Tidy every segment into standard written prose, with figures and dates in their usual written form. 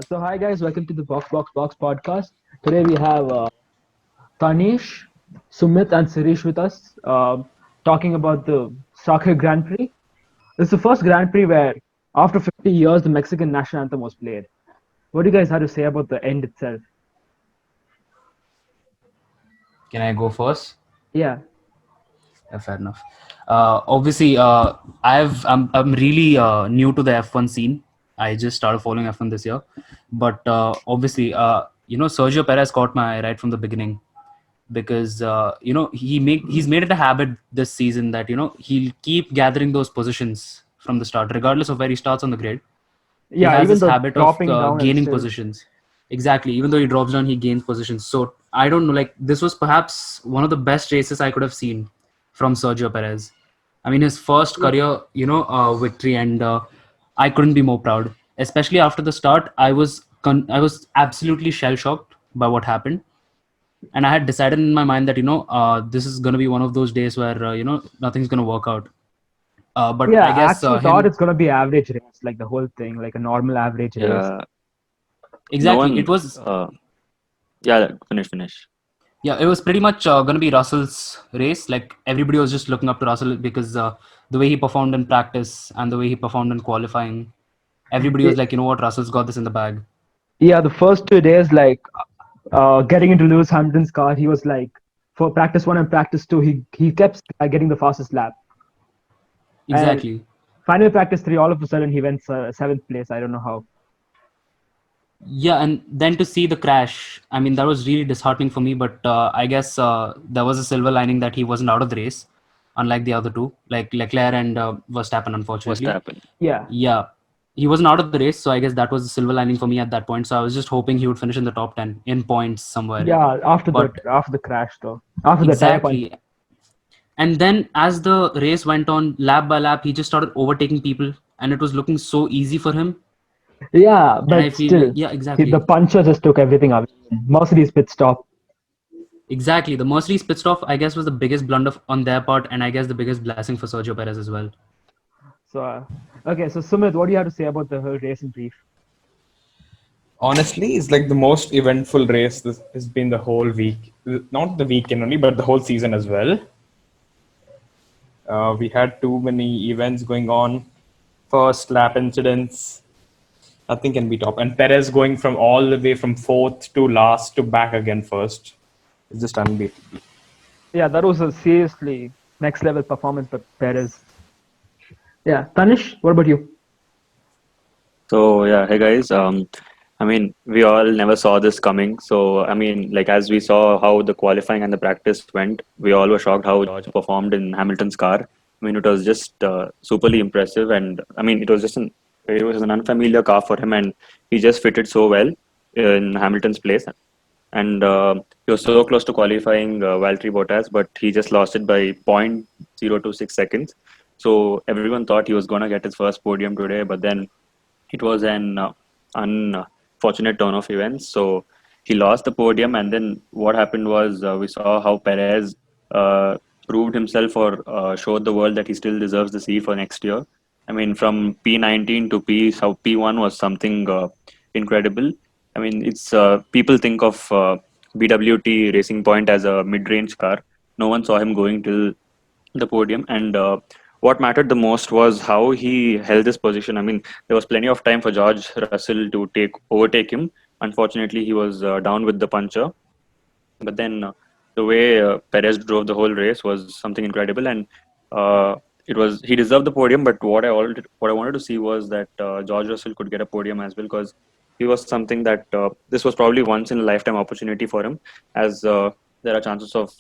So hi guys, welcome to the Box podcast. Today we have Tanish, Sumeet, and Sirish with us, talking about the SAKHIR Grand Prix. It's the first Grand Prix where, after 50 years, the Mexican national anthem was played. What do you guys have to say about the end itself? Can I go first? Yeah, Fair enough. Obviously, I'm really new to the F1 scene. I just started following F1 this year, but obviously, Sergio Perez caught my eye right from the beginning because he's made it a habit this season that he'll keep gathering those positions from the start, regardless of where he starts on the grid. He yeah. has Even this though habit of dropping down and gaining still, positions. Exactly. Even though he drops down, he gains positions. So I don't know. Like, this was perhaps one of the best races I could have seen from Sergio Perez. I mean, his first yeah, career, victory, and I couldn't be more proud. Especially after the start, I was absolutely shell shocked by what happened, and I had decided in my mind that this is going to be one of those days where nothing's going to work out. But yeah. I I guess actually thought him it's gonna be average race, like the whole thing, like a normal average race. Yeah, no exactly. It one. was Yeah, finish. Yeah, it was pretty much going to be Russell's race. Like, everybody was just looking up to Russell because the way he performed in practice and the way he performed in qualifying, everybody was Ye- like, you know what, Russell's got this in the bag. Yeah, the first 2 days, like getting into Lewis Hamilton's car, he was like, for practice one and practice two, he kept getting the fastest lap. And Exactly. final practice three, all of a sudden he went seventh place. I don't know how. Yeah, and then to see the crash, I mean, that was really disheartening for me. But I guess there was a silver lining that he wasn't out of the race, unlike the other two, like Leclerc and Verstappen, What's unfortunately. happened? Yeah, Yeah, he wasn't out of the race, so I guess that was the silver lining for me at that point. So I was just hoping he would finish in the top 10 in points somewhere. yeah. But After the crash though, after the tire punch. exactly. And then as the race went on, lap by lap, he just started overtaking people, and it was looking so easy for him. Yeah, And I but feel like, still, yeah, the exactly. puncher just took everything away. Mercedes pit stop. Exactly. The Mercedes pit stop, I guess, was the biggest blunder on their part, and I guess the biggest blessing for Sergio Perez as well. So okay, so Sumit, what do you have to say about the whole race in brief? Honestly, it's like the most eventful race this has been the whole week. Not the weekend only, but the whole season as well. We had too many events going on. First lap incidents, nothing can be top. And Perez going from all the way from fourth to last to back again first. It's just unbeatable. Yeah, that was a seriously next level performance by Perez. Yeah, Tanish, what about you? So yeah, hey guys. I mean, we all never saw this coming. So I mean, like as we saw how the qualifying and the practice went, we all were shocked how George performed in Hamilton's car. I mean, it was just superly impressive, and I mean, it was an unfamiliar car for him, and he just fitted so well in Hamilton's place. And he was so close to qualifying Valtteri Bottas, but he just lost it by 0.026 seconds. So everyone thought he was going to get his first podium today, but then it was an unfortunate turn of events. So he lost the podium, and then what happened was we saw how Perez proved himself or showed the world that he still deserves the C for next year. I mean, from P19 to P1 was something incredible. I mean, it's people think of BWT Racing Point as a mid-range car. No one saw him going till the podium, and what mattered the most was how he held this position. I mean, there was plenty of time for George Russell to overtake him. Unfortunately, he was down with the puncher, but then the way Perez drove the whole race was something incredible, and uh, he deserved the podium. But what I wanted to see was that George Russell could get a podium as well, because he was something that this was probably once in a lifetime opportunity for him, as there are chances of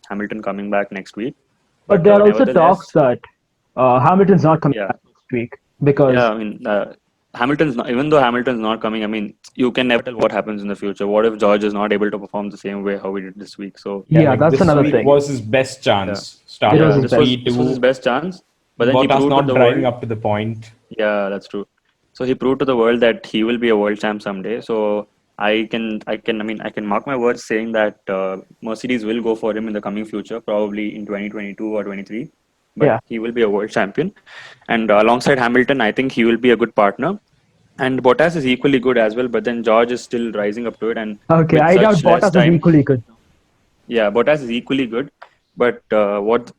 Hamilton coming back next week. But But there are also talks nevertheless, that Hamilton's not coming yeah, back next week because yeah. I mean, Hamilton's not, even though Hamilton's not coming. I mean, you can never tell what happens in the future. What if George is not able to perform the same way how he did this week? So Yeah, yeah, like that's this another week thing. was his best yeah, chance. It was Starting yeah. his with best. This was his P2, best chance. But then he Bottas proved to not the driving world. up to the point. Yeah, that's true. So he proved to the world that he will be a world champ someday. So I can mark my words saying that Mercedes will go for him in the coming future, probably in 2022 or 23. But Yeah, he will be a world champion, and alongside Hamilton, I think he will be a good partner. And Bottas is equally good as well, but then George is still rising up to it. And Okay, with I doubt such less Bottas is time, equally good. yeah, Bottas is equally good. But what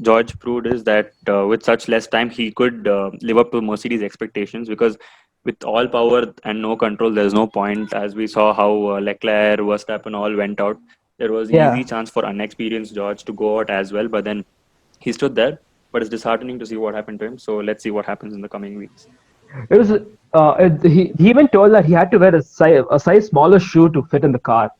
George proved is that with such less time, he could live up to Mercedes' expectations, because with all power and no control, there's no point. As we saw how Leclerc, Verstappen all went out, there was Yeah, easy chance for unexperienced George to go out as well. But then he stood there. But it's disheartening to see what happened to him. So let's see what happens in the coming weeks. it was. He even told that he had to wear a size smaller shoe to fit in the car.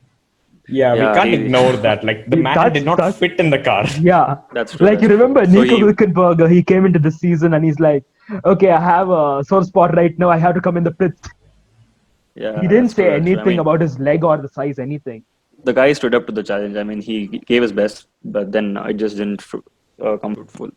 Yeah, we Yeah, can't ignore that. Like the man That's did not such. fit in the car. Yeah, that's true. like That's you true. remember So Nico he, Hülkenberg, he came into the season and he's like, okay, I have a sore spot right now. I have to come in the pits. He yeah, didn't that's true. say That's true. I anything mean, about his leg or the size, anything. the guy stood up to the challenge. I mean, he gave his best, but then it just didn't come fruitful.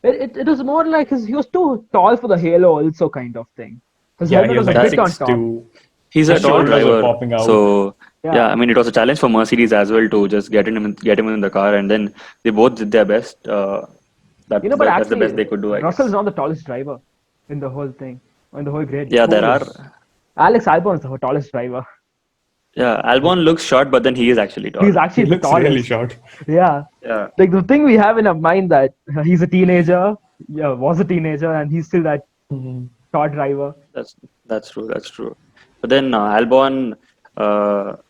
It was more like he was too tall for the halo, also kind of thing. His Yeah, helmet he was was a like That bit on top. 6'2". He's a His tall shoulders were driver, popping out. so yeah. Yeah, I mean, it was a challenge for Mercedes as well to just get him in the car, and then they both did their best. but That's the best actually, they could do, I Russell's guess. not the tallest driver in the whole thing, in the whole grid. Yeah, Who there is? are. Alex Albon is the tallest driver. Yeah, Albon looks short, but then he is actually He's tall. actually He the looks really tallest. short. Yeah. Yeah, Like the thing we have in our mind that he's a teenager, yeah, was a teenager, and he's still that short driver. that's that's true. That's true. But then Albon,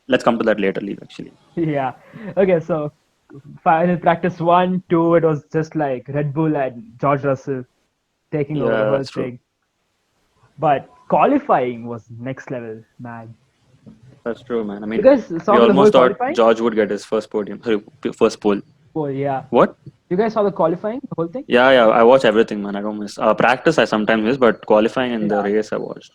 let's come to that later, Leave actually. Yeah. Okay, so final practice 1, 2, it was just like Red Bull and George Russell taking over the Yeah, whole that's true. thing. But qualifying was next level, man. That's true, man. I You mean, guys we saw the whole almost thought qualifying? George would get his first podium, sorry, first pole. Oh yeah. What? You guys saw the qualifying, the whole thing? Yeah, yeah. I watch everything, man. I don't miss. Practice I sometimes miss, but qualifying and the Yeah. race I watched.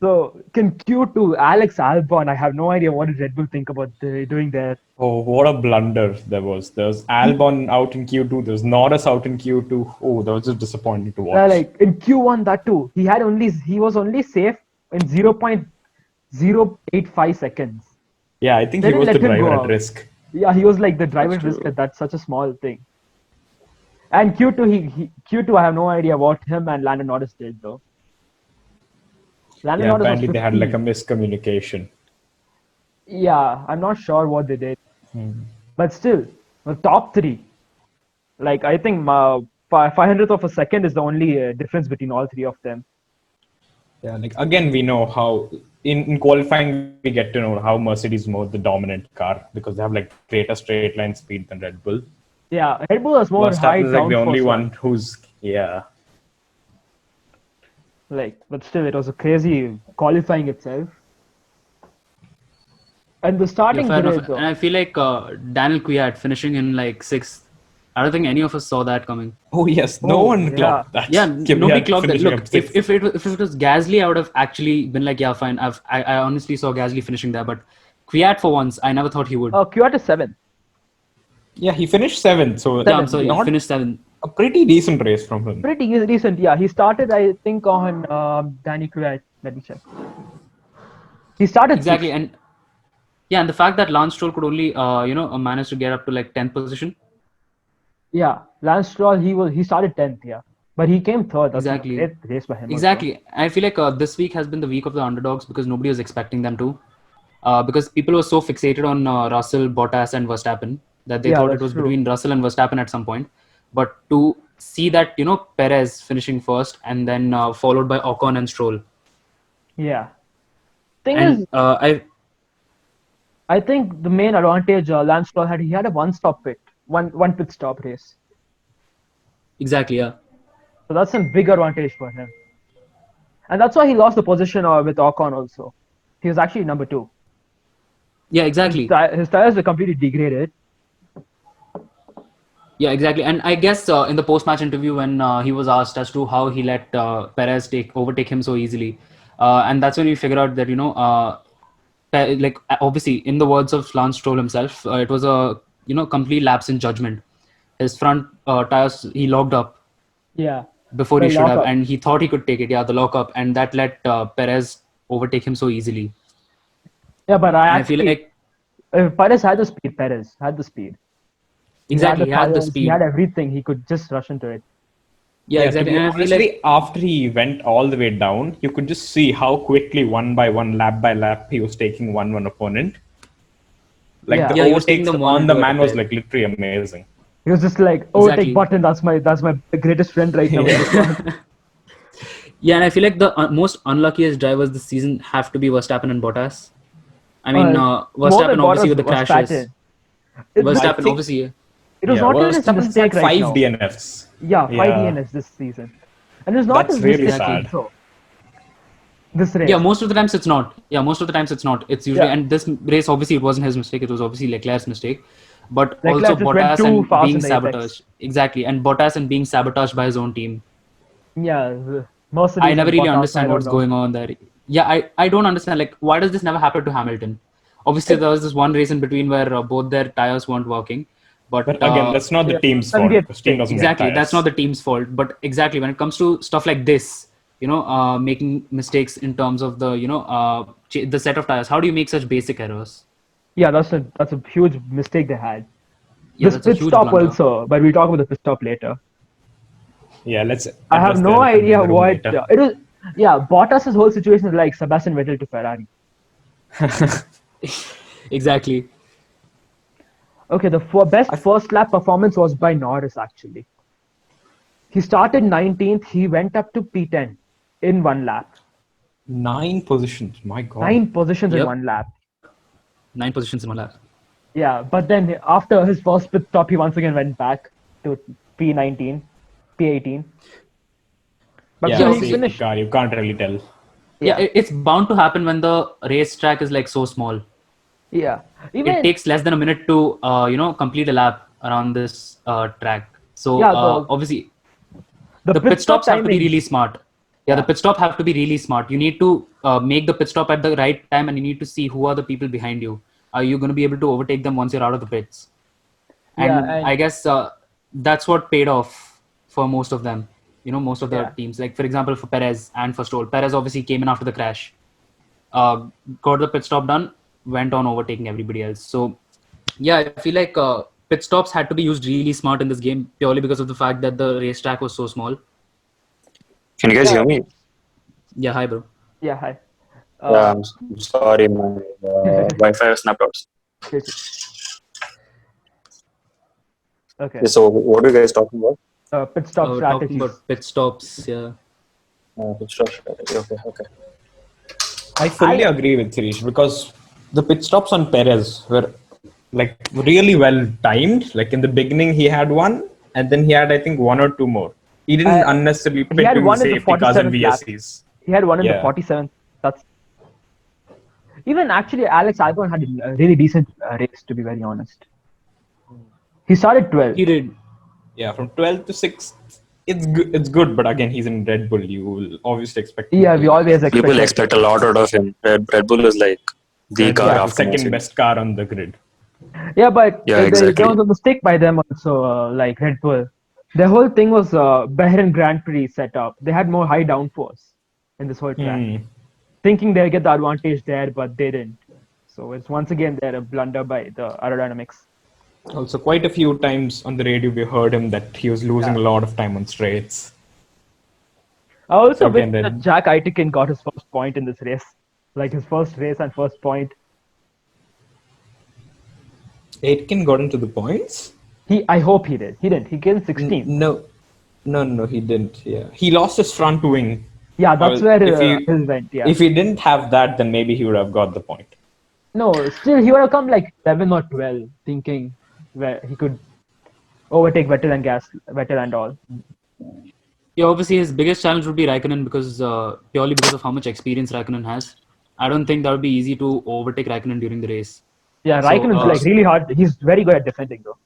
So can Q2 Alex Albon, I have no idea what did Red Bull think about doing there. Oh, what a blunder there was. There's Albon out in Q2. There's Norris out in Q2. Oh, that was just disappointing to watch. Like in Q1 that too. He was only safe in 0.085 seconds. Yeah, I think They he didn't was the let him go driver at out. risk. Yeah, he was like the driver That's risk true. at that such a small thing. And Q2 Q2 I have no idea what him and Landon Norris did though. Landon Yeah, Norris was apparently they had like a 50. miscommunication. Yeah, I'm not sure what they did. But still, the top three. Like I think 500th of a second is the only difference between all three of them. Yeah, like again, we know how in qualifying we get to know how Mercedes is more the dominant car because they have like greater straight line speed than Red Bull. Yeah, Red Bull has more high Verstappen is like the only downforce one who's but still, it was a crazy qualifying itself. And the Yeah, starting fair enough. grid, though. And I feel like Daniel Kvyat finishing in like sixth. I don't think any of us saw that coming. Oh yes, no Oh, one yeah. clocked that. Yeah, Kvyat nobody clocked that. finishing Look, up sixth. if it was Gasly, I would have actually been like, yeah, fine. I honestly saw Gasly finishing there, but Kvyat for once, I never thought he would. Kvyat is 7th. Yeah, he finished seventh, so Yeah, I'm seventh, sorry, yeah. he finished seventh. a pretty decent race from him. Pretty recent, yeah. He started, I think, on Danny Kvyat. Let me check. He started Exactly, sixth. and yeah, and the fact that Lance Stroll could only manage to get up to like 10th position. Yeah, Lance Stroll, he started 10th, yeah. But he came third. That's Exactly. a great race by him. Also. Exactly. I feel like this week has been the week of the underdogs because nobody was expecting them to. Because people were so fixated on Russell, Bottas, and Verstappen that they Yeah, thought it that's was true. between Russell and Verstappen at some point. But to see that, Perez finishing first and then followed by Ocon and Stroll. Yeah. Thing And is, I think the main advantage Lance Stroll had, he had a one-stop pit, one pit stop race. exactly, yeah. So that's a big advantage for him. And that's why he lost the position with Ocon also. He was actually number 2. Yeah, exactly. His tires were completely degraded. Yeah, exactly. And I guess in the post-match interview when he was asked as to how he let Perez overtake him so easily, and that's when we figured out that obviously in the words of Lance Stroll himself, it was a complete lapse in judgment. His front tires he locked up Yeah. before The he should have, lockup. and he thought he could take it. Yeah, the lockup, and that let Perez overtake him so easily. Yeah, but I feel like Perez had the speed. Perez had the speed. exactly he had the tires, speed. He had everything. He could just rush into it. Yeah, To exactly. be And I feel honestly, like after he went all the way down, you could just see how quickly, one by one, lap by lap, he was taking one opponent. Like the Yeah. yeah, he was taking overtakes them one on and the two at a man was clip. like literally amazing. He was just like, overtake Exactly. button. That's my greatest friend right now in this one. Yeah, and I feel like the most unluckiest drivers this season have to be Verstappen and Bottas. I mean, More than Verstappen obviously Bottas with the was crashes. Verstappen. It, I Verstappen think, obviously. it was yeah, not even his Verstappen's mistake had right 5 now. DNFs. Yeah, 5 Yeah, DNS this season. And it's not that's his really mistake Exactly. sad. also. This Yeah, race. most of the times it's not. Yeah, most of the times it's not. It's usually, Yeah. and this race obviously it wasn't his mistake. It was obviously Leclerc's mistake, but also Leclerc just went Bottas too and fast in being the apex. sabotaged. Exactly, and Bottas and being sabotaged by his own team. Yeah, I Mercedes never and really Bottas, I understand don't what's know. going on there. Yeah, I don't understand. Like, why does this never happen to Hamilton? Obviously, It, there was this one race in between where both their tires weren't working, but But again, that's not the yeah, team's doesn't fault get because team mistake. doesn't get exactly that's not tires. the team's fault. But exactly when it comes to stuff like this, making mistakes in terms of the the set of tires, how do you make such basic errors? Yeah, that's a huge mistake they had. Yeah, This that's a pit huge stop blunder. also, but we'll talk about the pit stop later. Yeah, let's I have address the no elephant in idea the room what later. it is. Yeah, Bottas's whole situation is like Sebastian Vettel to Ferrari. Exactly. Okay, the best first lap performance was by Norris actually. He started 19th, he went up to P10 in one lap. 9 positions, my god. 9 positions in Yep. one lap. 9 positions in one lap. Yeah, but then after his first pit stop, he once again went back to P19, P18. But Yeah, still, he obviously. safety finished. car, you can't really tell. Yeah, Yeah, it's bound to happen when the racetrack is like so small. yeah. It Even takes less than a minute to complete a lap around this track. So yeah, obviously the the pit pit stop stops have to be timings. really smart. Yeah, the Yeah, pit stop have to be really smart. You need to make the pit stop at the right time, and you need to see who are the people behind you. Are you going to be able to overtake them once you're out of the pits? yeah, And I and guess that's what paid off for most of them. Most of the yeah, teams. Like for example, for Perez and for Stroll. Perez obviously came in after the crash, got the pit stop done, went on overtaking everybody else. So yeah, I feel like pit stops had to be used really smart in this game purely because of the fact that the racetrack was so small. Can you guys yeah, hear me? Yeah, hi, bro. yeah. Hi. Yeah, Uh, I'm sorry, my Wi-Fi snapped out. okay. Yeah, so what are you guys talking about? Pit stop We're talking strategies. about pit stops. Yeah, Pit stop strategy. Okay, okay. I fully agree with Sirish because the pit stops on Perez were like really well timed. Like in the beginning, he had one, and then he had I think one or two more. He didn't Uh, unnecessarily he pit had in one in the safety cars and 47th lap. VSCs. He had one in the Yeah. 47th. That's even actually Alex Albon had a really decent race to be very honest. He started 12th. he did. Yeah, from 12th to 6th, it's good, but again, he's in Red Bull. You will obviously expect him Yeah, to we always People expected. expect a lot out of him. Red Bull is like the Red Bull car is the after second Mercedes. best car on the grid. Yeah, but Yeah, there exactly. was a mistake by them also, like Red Bull. The whole thing was Bahrain Grand Prix set up. They had more high downforce in this whole track, thinking they'd get the advantage there, but they didn't. So it's once again there a blunder by the aerodynamics. Also, quite a few times on the radio, we heard him that he was losing a lot of time on straights. I also wish Again, that then Jack Aitken got his first point in this race, like his first race and first point. Aitken got into the points. I hope he did. He didn't. He came 16th. No, he didn't. Yeah, he lost his front wing. Yeah, that's where If he his went. Yeah. if he didn't have that, then maybe he would have got the point. No, still he would have come like 11 or 12, thinking where he could overtake Vettel and all. Yeah, obviously his biggest challenge would be Raikkonen because purely because of how much experience Raikkonen has. I don't think that would be easy to overtake Raikkonen during the race. Yeah, So, Raikkonen's like really hard. He's very good at defending though.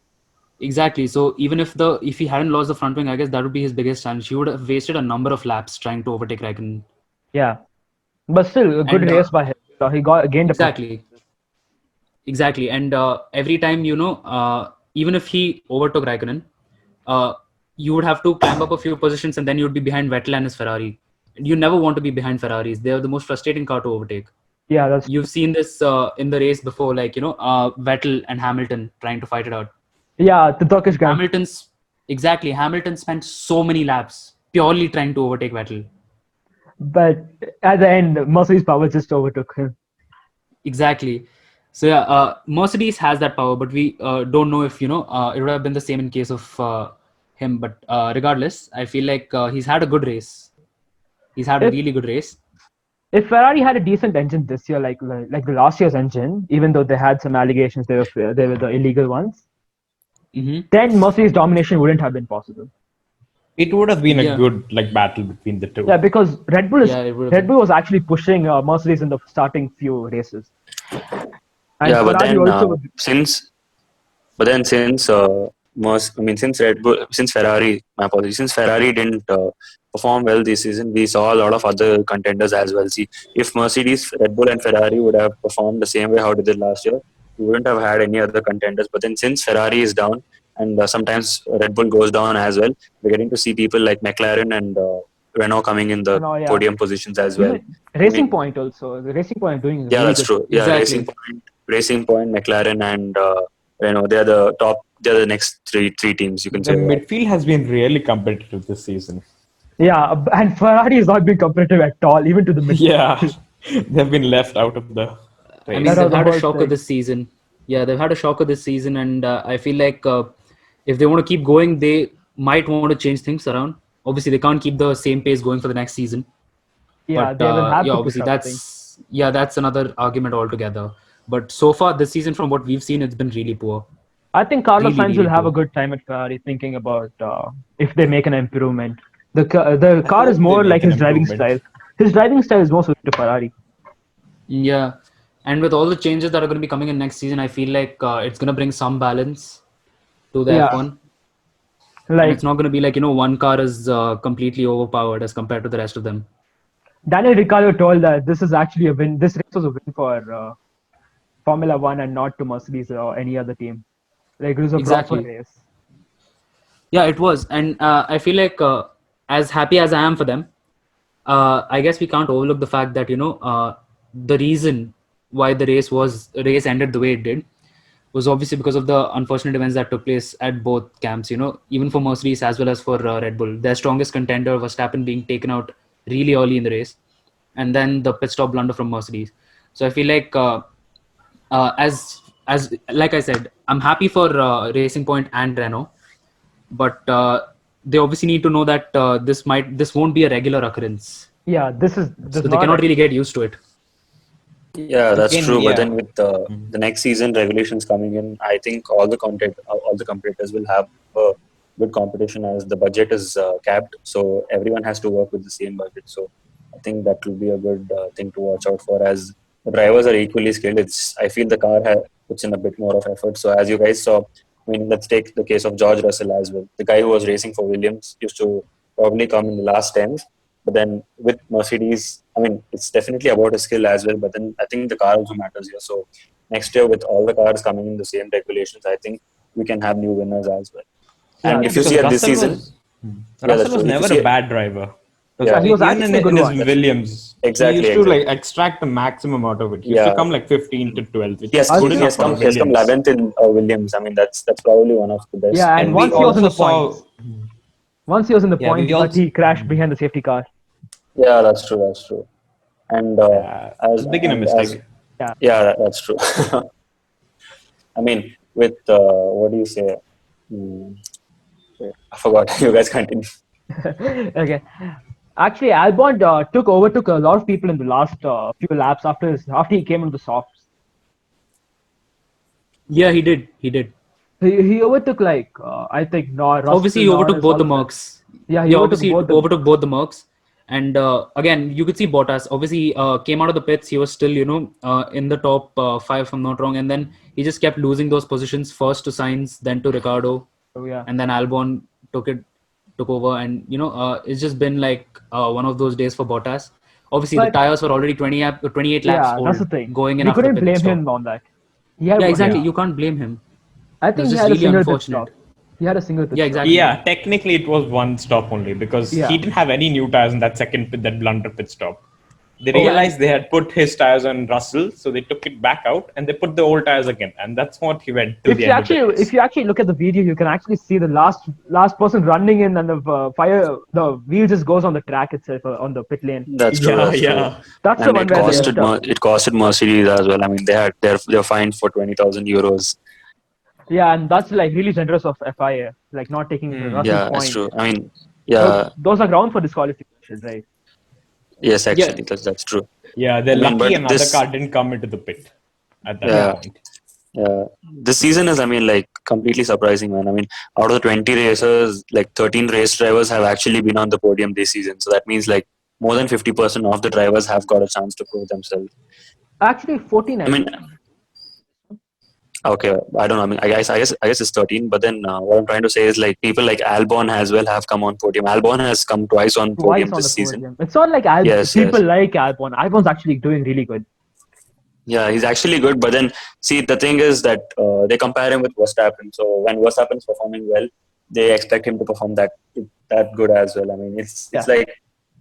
Exactly. So even if he hadn't lost the front wing, I guess that would be his biggest challenge. He would have wasted a number of laps trying to overtake Raikkonen. Yeah, but still a good And, race by him. So he gained a point. Exactly. And every time even if he overtook Raikkonen, you would have to climb up a few positions and then you'd be behind Vettel and his Ferrari. You never want to be behind Ferraris. They're the most frustrating car to overtake. Yeah, that's You've seen this in the race before, like Vettel and Hamilton trying to fight it out. yeah the Turkish guy. Hamilton spent so many laps purely trying to overtake Vettel. But at the end, Mercedes power just overtook him. Exactly. So yeah, Mercedes has that power, but we don't know if it would have been the same in case of him. But regardless, I feel like he's had a good race. He's had a If really good race. if Ferrari had a decent engine this year, like the last year's engine, even though they had some allegations they were the illegal ones, then Mercedes domination wouldn't have been possible. It would have been a Yeah. good battle between the two. Yeah, because Red Bull Yeah, it would have Red Bull was actually pushing Mercedes in the starting few races. And Yeah, but Ferrari then also, since Ferrari, my apologies, since Ferrari didn't perform well this season, we saw a lot of other contenders as well. See, if Mercedes, Red Bull, and Ferrari would have performed the same way how they did last year, we wouldn't have had any other contenders. But then since Ferrari is down and sometimes Red Bull goes down as well, we're getting to see people like McLaren and Renault coming in the Renault, yeah. podium positions as well. even Racing Point also. The Racing Point doing Yeah, really that's good. true. Yeah, Exactly. Racing Point, McLaren, and Renault. They're the top. They're the next three teams. You can The say. midfield has been really competitive this season. Yeah, and Ferrari has not been competitive at all, even to the mid. Yeah, they've been left out of the I race. mean, That they've was the had a whole shocker thing. this season. Yeah, they've had a shocker this season, and I feel like if they want to keep going, they might want to change things around. Obviously, they can't keep the same pace going for the next season. Yeah, But they will have yeah, to obviously push up things. that's another argument altogether. But so far this season, from what we've seen, it's been really poor. I think Carlos Really, Sainz really will have a poor. good time at Ferrari, thinking about if they make an improvement. The car is hope they more make like an his driving style. improvement. His driving style is more suited to Ferrari. Yeah, and with all the changes that are going to be coming in next season, I feel like it's going to bring some balance to the Yeah. F1. And Like it's not going to be like one car is completely overpowered as compared to the rest of them. Daniel Ricciardo told that this is actually a win. This race was a win for Formula One and not to Mercedes or any other team. Like it was a Exactly. proper race. Yeah, it was, and I feel like as happy as I am for them, I guess we can't overlook the fact that the reason why the race ended the way it did was obviously because of the unfortunate events that took place at both camps. Even for Mercedes as well as for Red Bull, their strongest contender Verstappen being taken out really early in the race, and then the pit stop blunder from Mercedes. So I feel like as like I said, I'm happy for Racing Point and Renault, but they obviously need to know that this won't be a regular occurrence. Yeah, this So they not cannot really get used to it. Yeah, that's Again, true. But yeah. then with the next season regulations coming in, I think all the competitors will have a good competition as the budget is capped. So everyone has to work with the same budget. So I think that will be a good thing to watch out for. As the drivers are equally skilled, I feel the car puts in a bit more of effort. So as you guys saw, I mean, let's take the case of George Russell as well. The guy who was racing for Williams used to probably come in the last 10s. But then with Mercedes, I mean, it's definitely about his skill as well. But then I think the car also matters here. So next year, with all the cars coming in the same regulations, I think we can have new winners as well. Yeah, And if you Because see at this Russell season, was, Yeah, Russell that's was true. If you never see a it- bad driver. Yeah, he was Even actually a good in his one. Williams, Exactly, he used to exactly. extract the maximum out of it. He used Yeah. to come 15 to 12. Which he has, is good he enough has for come a he has come Williams. 11th in Williams. I mean, that's probably one of the best. Yeah, and And once we he was in the also saw points, once he was in the Yeah, we points, but also- he crashed behind the safety car. Yeah, that's true. That's true. And as beginner and mistake. that's true. I mean, with what do you say? Hmm, I forgot. You guys continue. Okay. Actually, Albon overtook a lot of people in the last few laps after he came into the softs. Yeah, he did. He overtook I think Russell, Obviously, he overtook Norris, both the all of them. Mercs. Yeah, he overtook obviously both them. overtook both the Mercs. And again, you could see Bottas. Obviously, came out of the pits. He was still, in the top 5, if I'm not wrong. And then he just kept losing those positions, first to Sainz, then to Ricardo, So, yeah. and then Albon took over. And it's just been like one of those days for Bottas. Obviously, the But- tires were already 28 laps Yeah, old that's the thing. going in We after the couldn't pit blame stop. him on that. He had Yeah, exactly. Yeah. You can't blame him. I It think was he just had a really single pit unfortunate. stop. He had a single pit Yeah, stop. exactly. Yeah, technically it was one stop only because Yeah. he didn't have any new tires in that second that blunder pit stop. They realized they had put his tires on Russell, so they took it back out and they put the old tires again, and that's what he went till the end of the race. If you actually look at the video, you can actually see the last person running in, and the wheel just goes on the track itself on the pit lane. That's true. That's true. That's the And one where it costed Mercedes as well. I mean, they're fined for 20,000 euros. Yeah, and that's like really generous of FIA, like not taking Russell's Yeah, point. that's true. I mean, yeah. Those are grounds for disqualification, right? Yes, actually, that's true. Yeah, they're lucky but another car didn't come into the pit at that point. Yeah, this season is, I mean, like completely surprising, man. I mean, out of the 20 racers, like 13 race drivers have actually been on the podium this season. So that means like more than 50% of the drivers have got a chance to prove themselves. Actually, 14. I mean, okay, I don't know. I mean, I guess it's 13. But then what I'm trying to say is like people like Albon as well have come on podium. Albon has come twice on podium this season. It's not like people like Albon. Albon's actually doing really good. Yeah, he's actually good. But then, see, the thing is that they compare him with Verstappen. So when Verstappen's performing well, they expect him to perform that good as well. I mean, it's like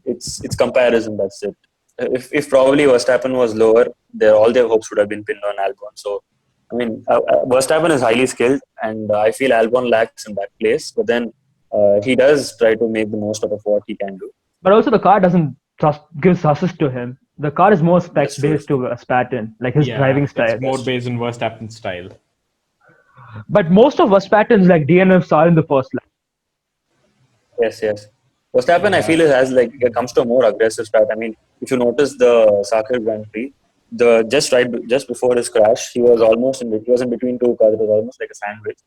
it's comparison. That's it. If probably Verstappen was lower, all their hopes would have been pinned on Albon. So, I mean, Verstappen is highly skilled, and I feel Albon lacks in that place. But then he does try to make the most out of what he can do. But also, the car doesn't give assist to him. The car is more spec-based to Verstappen, like his driving style. It's more based on Verstappen's style. But most of Verstappen's like DNFs are in the first lap. Yes. Verstappen, I feel, it comes to a more aggressive start. I mean, if you notice the SAKHIR Grand Prix, just before his crash, he was in between two cars. It was almost like a sandwich.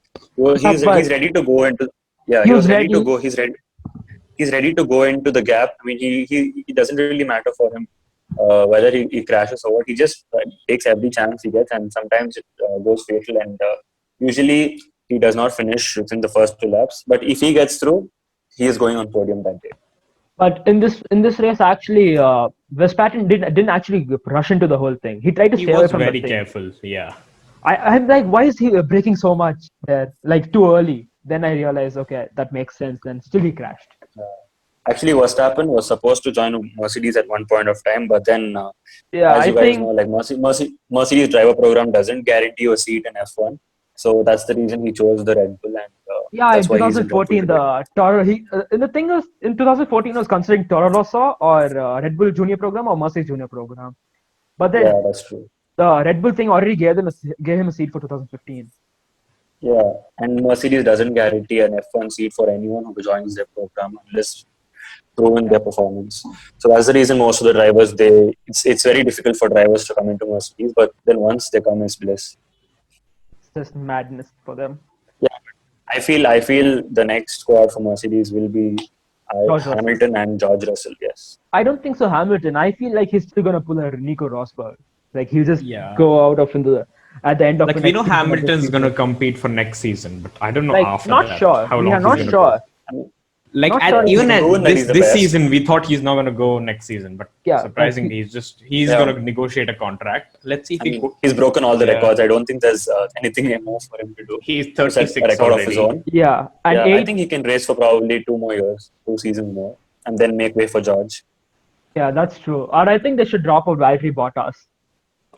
He's ready to go into. Yeah, he was ready to go. He's ready to go into the gap. I mean, he doesn't really matter for him whether he crashes or what. He just takes every chance he gets, and sometimes it goes fatal. And usually he does not finish within the first 2 laps. But if he gets through, he is going on podium that day. But in this race, actually, Verstappen didn't actually rush into the whole thing. He tried to stay away from the thing. He was very careful. Yeah. I'm like, why is he braking so much there, like too early? Then I realized, okay, that makes sense. Then still he crashed. Actually, Verstappen was supposed to join Mercedes at one point of time, but then, as you guys know, like Mercedes driver program doesn't guarantee you a seat in F1, so that's the reason he chose the Red Bull. And in 2014, the Toro. The thing is, in 2014, he was considering Toro Rosso or Red Bull Junior program or Mercedes Junior program, but then that's true. The Red Bull thing already gave him a seat for 2015. Yeah, and Mercedes doesn't guarantee an F1 seat for anyone who joins their program unless proven their performance. So that's the reason most of the drivers, it's very difficult for drivers to come into Mercedes, but then once they come, it's bliss. It's just madness for them. Yeah, I feel the next squad for Mercedes will be Hamilton and George Russell. Yes. I don't think so. Hamilton. I feel like he's still gonna pull a Nico Rosberg. Like he'll just go out at the end of. Like we know Hamilton's gonna compete for next season, but I don't know after not that. Sure. We are not sure. Like even at this season, we thought he's not going to go next season, but surprisingly, he's going to negotiate a contract. Let's see if he's broken all the records. I don't think there's anything more for him to do. He's 36 a record already. of his own. Yeah, and I think he can race for probably 2 more years, 2 seasons more, and then make way for George. Yeah, that's true. Or I think they should drop out Valtteri Bottas.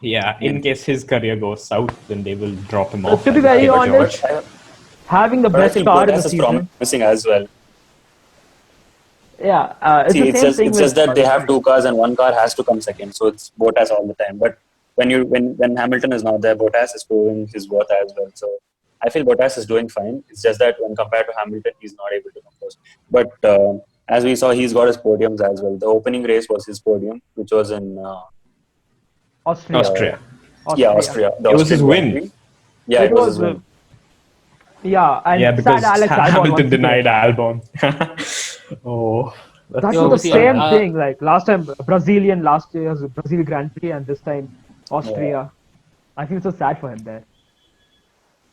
Yeah, in case his career goes south, then they will drop him off. To be very honest, having the best car in the season, promising as well. Yeah, it's just that they have 2 cars and 1 car has to come second, so it's Bottas all the time. But when Hamilton is not there, Bottas is proving his worth as well. So I feel Bottas is doing fine. It's just that when compared to Hamilton, he's not able to come close. But as we saw, he's got his podiums as well. The opening race was his podium, which was in Austria. Yeah, Austria. It was his win. Yeah, it was his win. Yeah, and because Alex Hamilton denied Albon. That was the same thing. Like last year's Brazil Grand Prix, and this time Austria. I feel so sad for him there.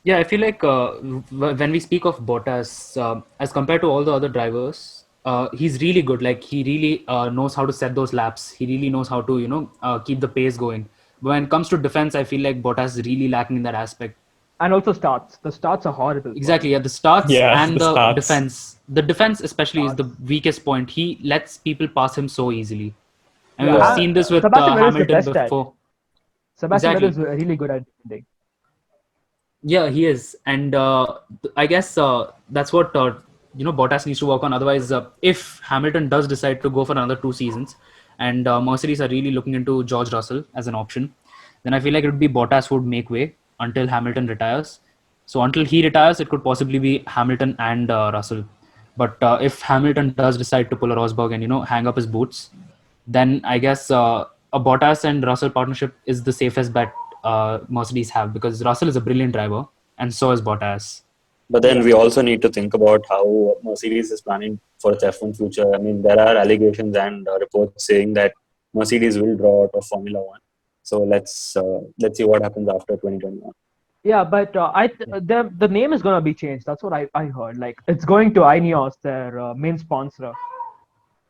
Yeah, I feel like when we speak of Bottas, as compared to all the other drivers, he's really good. Like he really knows how to set those laps. He really knows how to keep the pace going. But when it comes to defense, I feel like Bottas is really lacking in that aspect. And also starts. The starts are horrible. Exactly, the starts and the defense. The defense especially is the weakest point. He lets people pass him so easily. And Yeah, we've seen this with Sebastian Vettel is the Hamilton best at. before. Sebastian Vettel Exactly. is really good at defending. Yeah, he is, and I guess that's what Bottas needs to work on. Otherwise, if Hamilton does decide to go for another 2 seasons, and Mercedes are really looking into George Russell as an option, then I feel like it would be Bottas who would make way until Hamilton retires. So until he retires, it could possibly be Hamilton and Russell. But if Hamilton does decide to pull a Rosberg and hang up his boots, then I guess a Bottas and Russell partnership is the safest bet Mercedes have, because Russell is a brilliant driver and so is Bottas. But then we also need to think about how Mercedes is planning for its F1 future. I mean, there are allegations and reports saying that Mercedes will draw out of Formula One. So let's see what happens after 2021. Yeah, but the name is gonna be changed. That's what I heard. Like it's going to Ineos, their main sponsor.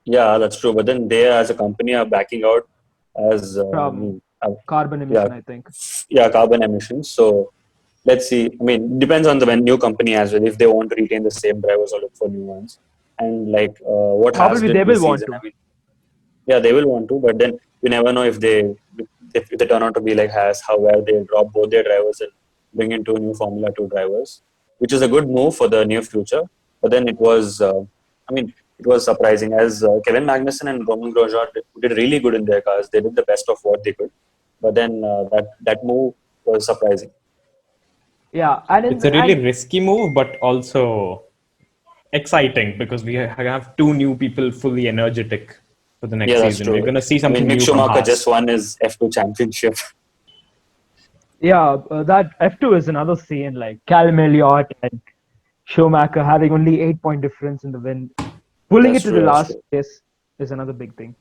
Yeah, that's true. But then they, as a company, are backing out as From carbon emission, I think. carbon emissions. So let's see. I mean, it depends on the new company as well, if they want to retain the same drivers or look for new ones. And like what has Probably been they this will want season, to. I mean, yeah, they will want to, but then you never know if they turn out to be like Haas, where they drop both their drivers and bring in 2 new Formula 2 drivers, which is a good move for the near future. But then it was, it was surprising, as Kevin Magnussen and Romain Grosjean did really good in their cars. They did the best of what they could. But then that move was surprising. Yeah, and It's a really risky move, but also exciting because we have 2 new people fully energetic for the next Yeah, that's season. true. We're going to see something I mean, Mick new from Schumacher Haas. just won his F2 championship. yeah, that F2 is another scene. Like Callum Elliott and Schumacher having only 8-point difference in the win, pulling That's it to true, the that's last true. race is another big thing.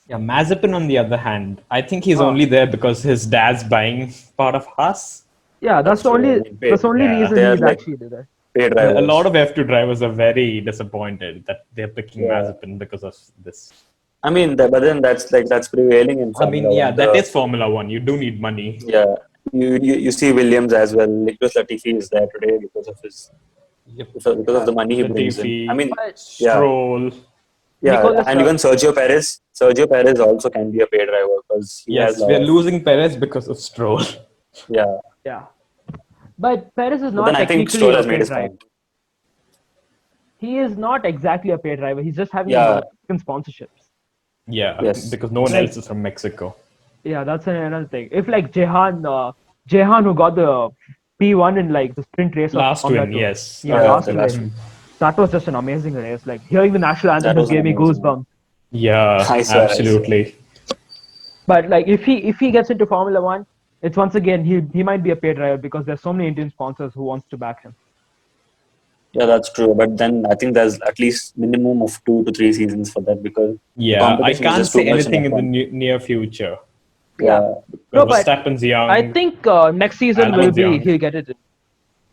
Yeah, Mazepin, on the other hand, I think he's only there because his dad's buying part of Haas. Yeah, that's the true. only I mean, that's the only yeah. reason They are he's like actually there. paid A drivers. lot of F2 drivers are very disappointed that they're picking Yeah. Mazepin because of this. I mean, but then that's prevailing in I Formula mean, yeah, One. that is Formula One. You do need money. Yeah, you see Williams as well. Nicholas Latifi is there today because of his Yep. because of the money he brings in. Latifi, I mean, yeah, Stroll. Nicholas, and even Sergio Perez. Sergio Perez also can be a paid driver because he has Yes, we are losing Perez because of Stroll. Yeah, yeah, but Perez is but not then I think technically Stroll a has made paid his driver. point. He is not exactly a paid driver. He's just having Yeah. sponsorships. Yeah, Yes. because no one Like- else is from Mexico. Yeah, that's another thing. If like Jehan who got the P1 in like the sprint race of Last Formula win, 2. yes. Yeah, Yeah, last the win. last race. That was just an amazing race. Like hearing the national anthem That just was an gave me amazing one. goosebumps. Yeah, I swear. absolutely. But like if he gets into Formula 1, it's once again he might be a paid driver because there's so many Indian sponsors who wants to back him. Yeah, that's true. But then I think there's at least minimum of 2 to 3 seasons for that because the Yeah, I competition is can't just too say much anything in the F1. near future. Yeah. No, Because but Verstappen's young. I think next season will Alonso's be young. he'll get it.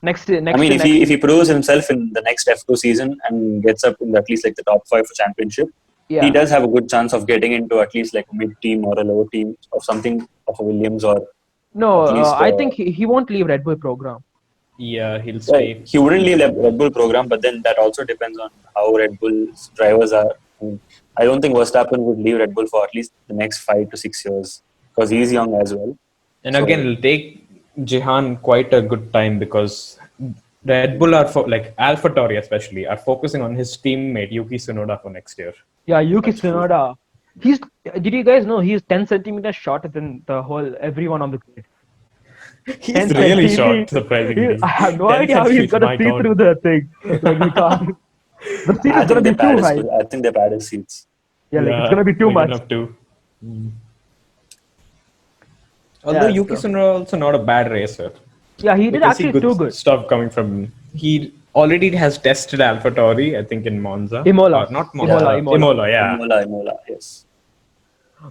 Next I mean, if he proves himself in the next F2 season and gets up in at least like the top 5 for championship, yeah. he does have a good chance of getting into at least like a mid team or a lower team of something of a Williams or No, at least, I think he won't leave Red Bull program. Yeah, he'll yeah, stay. he wouldn't leave the Red Bull program, but then that also depends on how Red Bull's drivers are. I don't think Verstappen would leave Red Bull for at least the next 5 to 6 years because he's young as well. And So- again, it'll take Jehan quite a good time because Red Bull are like AlphaTauri especially are focusing on his teammate Yuki Tsunoda for next year. Yeah, Yuki Tsunoda. Did you guys know he's 10 centimeters shorter than the whole everyone on the grid? He's 10 really centimeters. short, surprisingly. I have no 10 idea how he's centimeters, gonna my see God. through the thing. Like the car. The seat I is gonna think be they pad too high. I think they pad his seats. Yeah, like it's gonna be too we're much. gonna have to. Although Yeah, Yuki so- Tsunoda also not a bad racer. Yeah, he did Because actually too good. stuff coming from. He already has tested AlphaTauri, I think, in Monza. Imola. Or not Monza. Imola. Yeah. Imola, yes.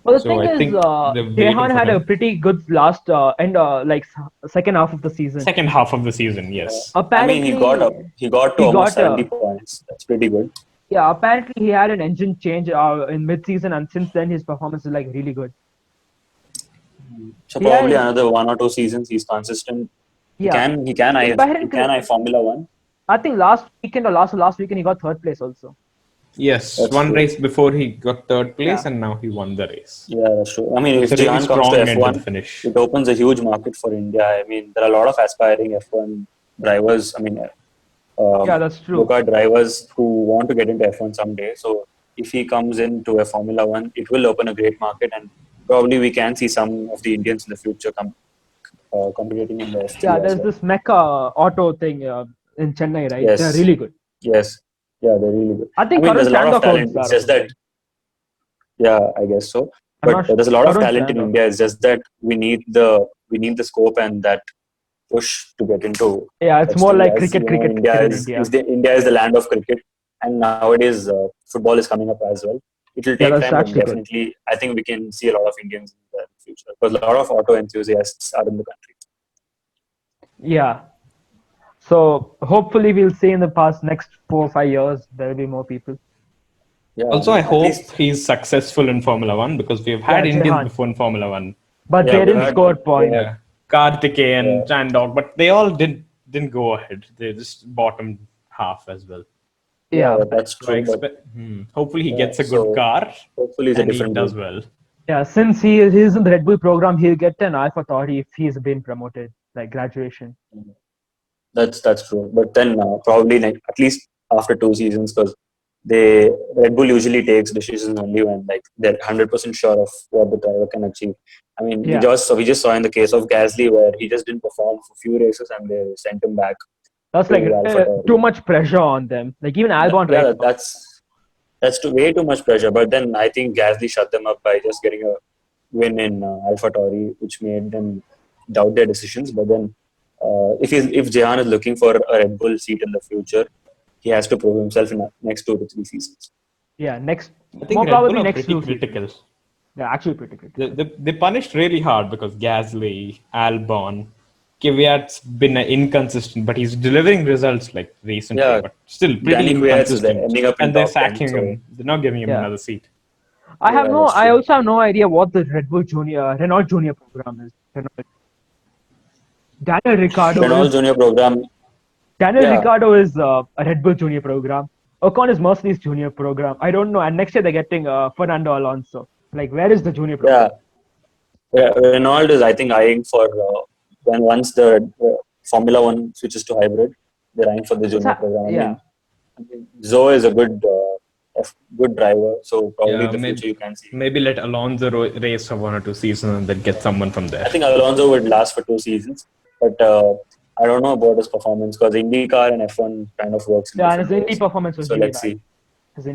Well, the So thing I is, think they're waiting Jehan for had a him. pretty good last second half of the season. Second half of the season, yes. I Apparently, mean, he got to he almost got, 70 points. That's pretty good. yeah, apparently he had an engine change in mid-season, and since then his performance is like really good. So Yeah, probably yeah. another 1 or 2 seasons he's consistent. Yeah, He can Bahrain I Formula One. I think last weekend or last weekend he got third place also. Yes, That's one true. race before he got third place, Yeah. and now he won the race. Yeah, that's true. I mean, if It's a really Jihan comes to strong end to the F1, finish. it opens a huge market for India. I mean, there are a lot of aspiring F1 drivers. I mean, Yeah, that's true. go-kart drivers who want to get into F1 someday. So if he comes into a Formula One, it will open a great market, and probably we can see some of the Indians in the future competing in the Yeah, F3 as there's well. this Mecca auto thing in Chennai, right? They're Yes, really good. yes, yeah, they're really good. I I think mean, there's Karun a lot of Chandok owns talent. It's that or just that, something. yeah, I guess so. I'm But not sure. there's a lot of Karun talent in Chandok. India. It's just that we need the scope and that push to get into Yeah, it's more F3. like As cricket, you know, cricket, India cricket in is India. India is the land of cricket, and nowadays football is coming up as well. It will Yeah, take that's time, but actually good. definitely, I think we can see a lot of Indians in the future because a lot of auto enthusiasts are in the country. Yeah. So hopefully we'll see in the past next 4 or 5 years there will be more people. Yeah, I Also, I mean, at hope least, he's successful in Formula One because we've Yeah, had Indians Jehan. before in Formula One. But yeah, they we didn't had, score we points. had, Yeah, Karthikeyan, yeah, Chandok, but they all didn't go ahead. They just bottomed half as well. Yeah. that's So I true. But expect, hopefully, he yeah, gets a good so car hopefully it's a and he different does route. well. Yeah, since he's in the Red Bull program, he'll get an Alpha Tauri if he's been promoted, like graduation. That's true. But then probably like at least after 2 seasons, because they Red Bull usually takes decisions only when like they're 100% sure of what the driver can achieve. I mean, Yeah. we just saw in the case of Gasly where he just didn't perform for few races and they sent him back That's to like too AlphaTauri. much pressure on them. Like even Albon Yeah, right now. that's way too much pressure. But then I think Gasly shut them up by just getting a win in AlphaTauri, which made them doubt their decisions. But then, if Jehan is looking for a Red Bull seat in the future, he has to prove himself in the next 2 to 3 seasons. Yeah, I more think Red Bull probably are next pretty few critical. seasons. Yeah, actually pretty critical. They punished really hard because Gasly, Albon, Kvyat's been inconsistent, but he's delivering results like recently, Yeah, but still pretty Danny Kvyat is inconsistent. ending up in And they're top 10. sacking So him. They're not giving him Yeah. another seat. yeah, that's I true. also have no idea what the Red Bull Junior Renault Junior program is. Daniel Ricciardo Renault is Junior program. Daniel Yeah, Ricciardo is a Red Bull Junior program. Ocon is Mercedes Junior program. I don't know. And next year they're getting Fernando Alonso. Like, where is the Junior program? yeah. Renault is I think eyeing for when once the Formula One switches to hybrid, they're eyeing for the junior program. Yeah. I mean, Zoe is a good driver, so probably Yeah, in the future you can see. maybe let Alonso race for 1 or 2 seasons and then get someone from there. I think Alonso would last for 2 seasons, but I don't know about his performance because IndyCar and F1 kind of works in Yeah, and different his Indy ways. performance was So really let's bad. see. His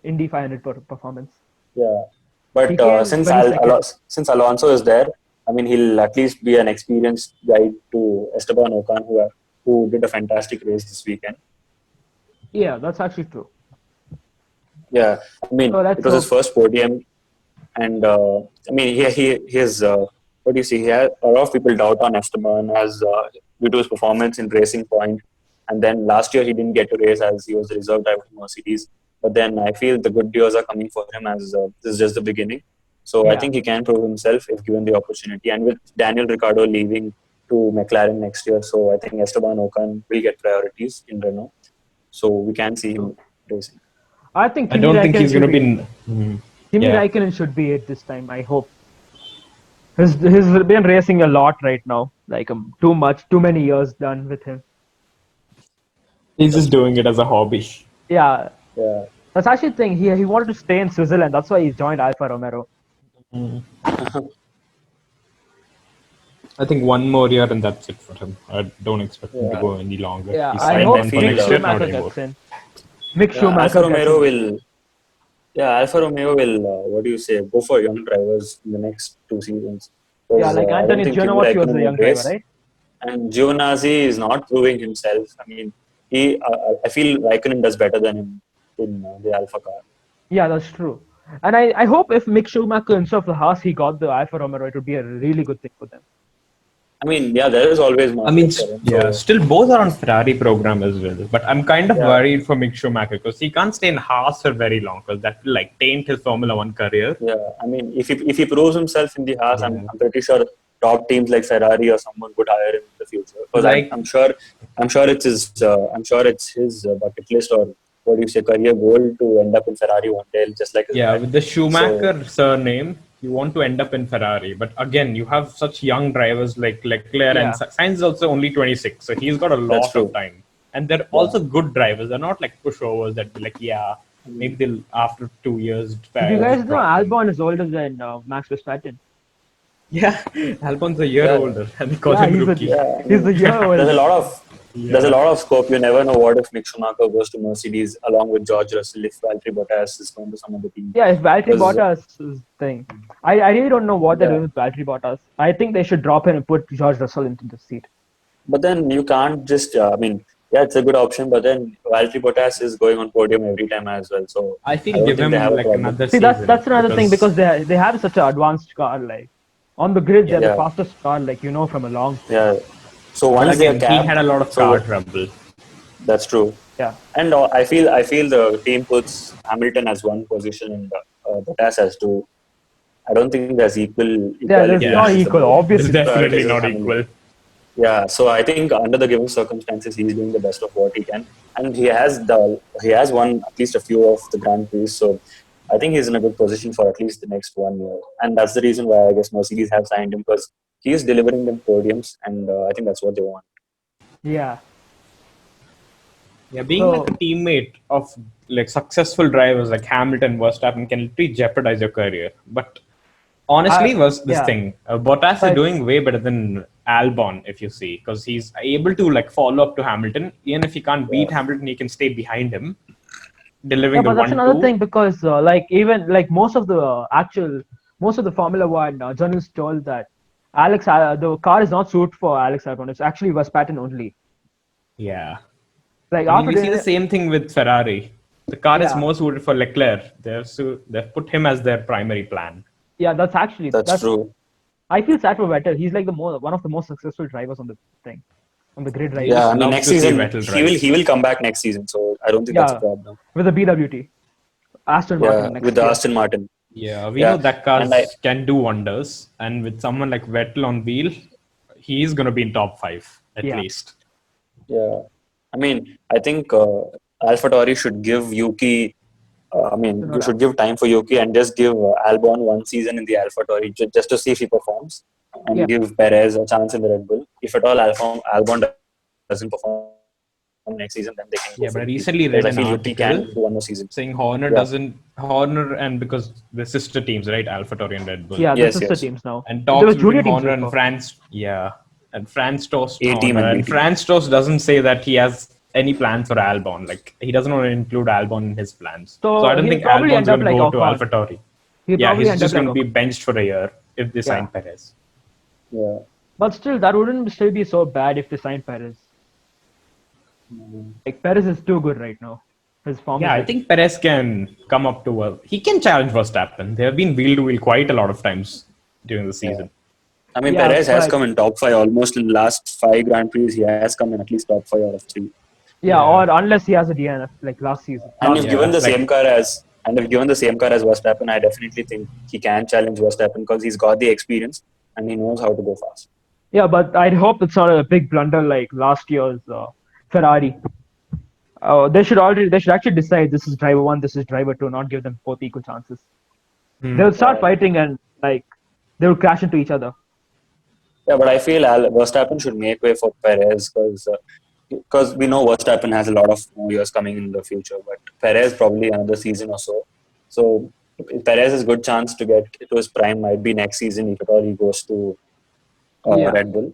Indy 500 performance. Yeah, He but came 22nd. Since Alonso is there, I mean he'll at least be an experienced guide to Esteban Ocon, who did a fantastic race this weekend. Yeah, that's actually true. Yeah, I mean So let's it was his hope. first podium, and I mean he has what do you see? He had a lot of people doubt on Esteban as due to his performance in Racing Point, and then last year he didn't get to race as he was the reserve driver for Mercedes. But then I feel the good years are coming for him as this is just the beginning. So I Yeah. think he can prove himself if given the opportunity. And with Daniel Ricciardo leaving to McLaren next year, so I think Esteban Ocon will get priorities in Renault. So we can see him racing. I think I Kimi don't think Räikkönen he's going should to be be. Kimi Yeah. Räikkönen should be it this time. I hope. He's been racing a lot right now. Like too many years done with him. He's just doing it as a hobby. Yeah, Yeah. that's actually the thing. He wanted to stay in Switzerland. That's why he joined Alfa Romeo. I think one more year and that's it for him. I don't expect him to Yeah. go any longer. Yeah, He I signed hope on for feel, next year, not Schumacher anymore. gets in. Mick Yeah, Schumacher gets in. Alfa Romeo will, what do you say, go for young drivers in the next 2 seasons. Yeah, Because like I don't Anthony think Kimi Giovinazzi was Räikkönen a will young driver, race. right? And Giovinazzi is not proving himself. I mean, I feel Raikkonen does better than him in the Alpha car. Yeah, that's true. And I hope if Mick Schumacher instead of the Haas, he got the Alfa Romeo, it would be a really good thing for them. I mean, yeah, there is always market for him. yeah, So, still both are on Ferrari program as well. But I'm kind of Yeah. worried for Mick Schumacher because he can't stay in Haas for very long because that will like taint his Formula One career. yeah, I mean, if he proves himself in the Haas, Yeah. I'm pretty sure top teams like Ferrari or someone could hire him in the future. Because Like- I'm sure it's his bucket list or career goal to end up in Ferrari one day, just like his dad. With the Schumacher surname, you want to end up in Ferrari. But again, you have such young drivers like Leclerc, and Sainz is also only 26, so he's got a lot of time. And they're also good drivers. They're not like pushovers that be like, maybe they'll after 2 years. Do you guys know Albon is older than Max Verstappen? Yeah, Albon's a year older, and they call him rookie. He's a year older. There's a lot of scope. You never know what if Mick Schumacher goes to Mercedes along with George Russell, if Valtteri Bottas is going to some other team. Yeah, if Valtteri Bottas is thing. I really don't know what they're doing with Valtteri Bottas. I think they should drop him and put George Russell into the seat. But then you can't just, it's a good option, but then Valtteri Bottas is going on podium every time as well. So I feel give him like another season. See, that's another thing because they have such an advanced car. Like on the grid, they're the fastest car, like from a long. Yeah. So once they he had a lot of car trouble. That's true. Yeah. And I feel the team puts Hamilton as one position and Bottas as two. I don't think there's equality. There's not equal. Obviously, it's definitely not equal. Yeah, so I think under the given circumstances, he's doing the best of what he can, and he has won at least a few of the Grand Prix. So I think he's in a good position for at least the next 1 year, and that's the reason why I guess Mercedes have signed him, because he is delivering them podiums, and I think that's what they want. Yeah. Yeah, being like a teammate of like successful drivers like Hamilton, Verstappen can literally jeopardize your career. But honestly, Bottas is doing way better than Albon, if you see, because he's able to like follow up to Hamilton. Even if he can't beat Hamilton, he can stay behind him, delivering the 1-2. But that's another thing because most of the Formula One journalists told that the car is not suited for Alex Albon. It's actually Verstappen only. Yeah. Like we see the same thing with Ferrari. The car is more suited for Leclerc. They've put him as their primary plan. Yeah, that's true. I feel sad for Vettel. He's like one of the most successful drivers on the grid right now. Yeah, I mean next season he will come back next season, so I don't think that's a problem. With the BWT, Aston Martin. With the Aston Martin. Yeah, we know that car can do wonders, and with someone like Vettel on wheel, he's gonna be in top 5 at least. Yeah, I mean, I think AlphaTauri should give Yuki. You should give time for Yuki and just give Albon 1 season in the AlphaTauri just to see if he performs, and give Perez a chance in the Red Bull. If at all Albon doesn't perform next season, then they can. Yeah, but I recently read an article do 1 more season saying Horner and because the sister teams, right, AlphaTauri and Red Bull. Yeah, the sister teams now. And talks between Horner and France. Yeah, and Franz Tost. And Franz Tost doesn't say that he has any plans for Albon. Like he doesn't want to include Albon in his plans. So I don't think Albon's going to go to AlphaTauri. He's just going to be benched for a year if they sign Perez. Yeah, but still, that wouldn't still be so bad if they sign Perez. Like Perez is too good right now. His form. Yeah, I think Perez can come up to he can challenge Verstappen. They have been wheel to wheel quite a lot of times during the season. I mean, Perez has come in top 5 almost in the last 5 Grand Prix. He has come in at least top 5 out of 3. Yeah, or unless he has a DNF like last season. And if given the same car as Verstappen, I definitely think he can challenge Verstappen because he's got the experience and he knows how to go fast. Yeah, but I hope it's not a big blunder like last year's Ferrari. They should actually decide this is driver 1, this is driver 2, not give them both equal chances. They'll start fighting and like they will crash into each other. Yeah, but I feel Verstappen should make way for Perez because we know Verstappen has a lot of years coming in the future, but Perez probably another season or so. So Perez's good chance to get to his prime might be next season if at all he goes to Red Bull.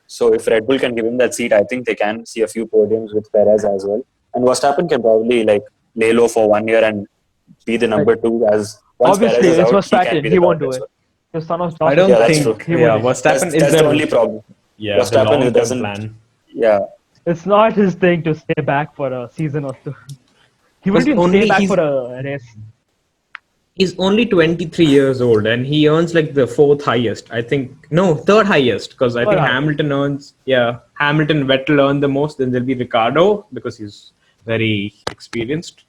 So if Red Bull can give him that seat, I think they can see a few podiums with Perez as well. And Verstappen can probably like lay low for 1 year and be the number 2 as once obviously Perez is it's out, Verstappen. He won't do it. The son of I don't think. Yeah, Verstappen that's the only problem. Yeah, Verstappen doesn't plan. Yeah. It's not his thing to stay back for a season or 2. He wouldn't even stay back for a race. He's only 23 years old and he earns like the 4th highest. I think, no, 3rd highest because I think Hamilton earns, Hamilton, Vettel earn the most. Then there'll be Ricardo because he's very experienced.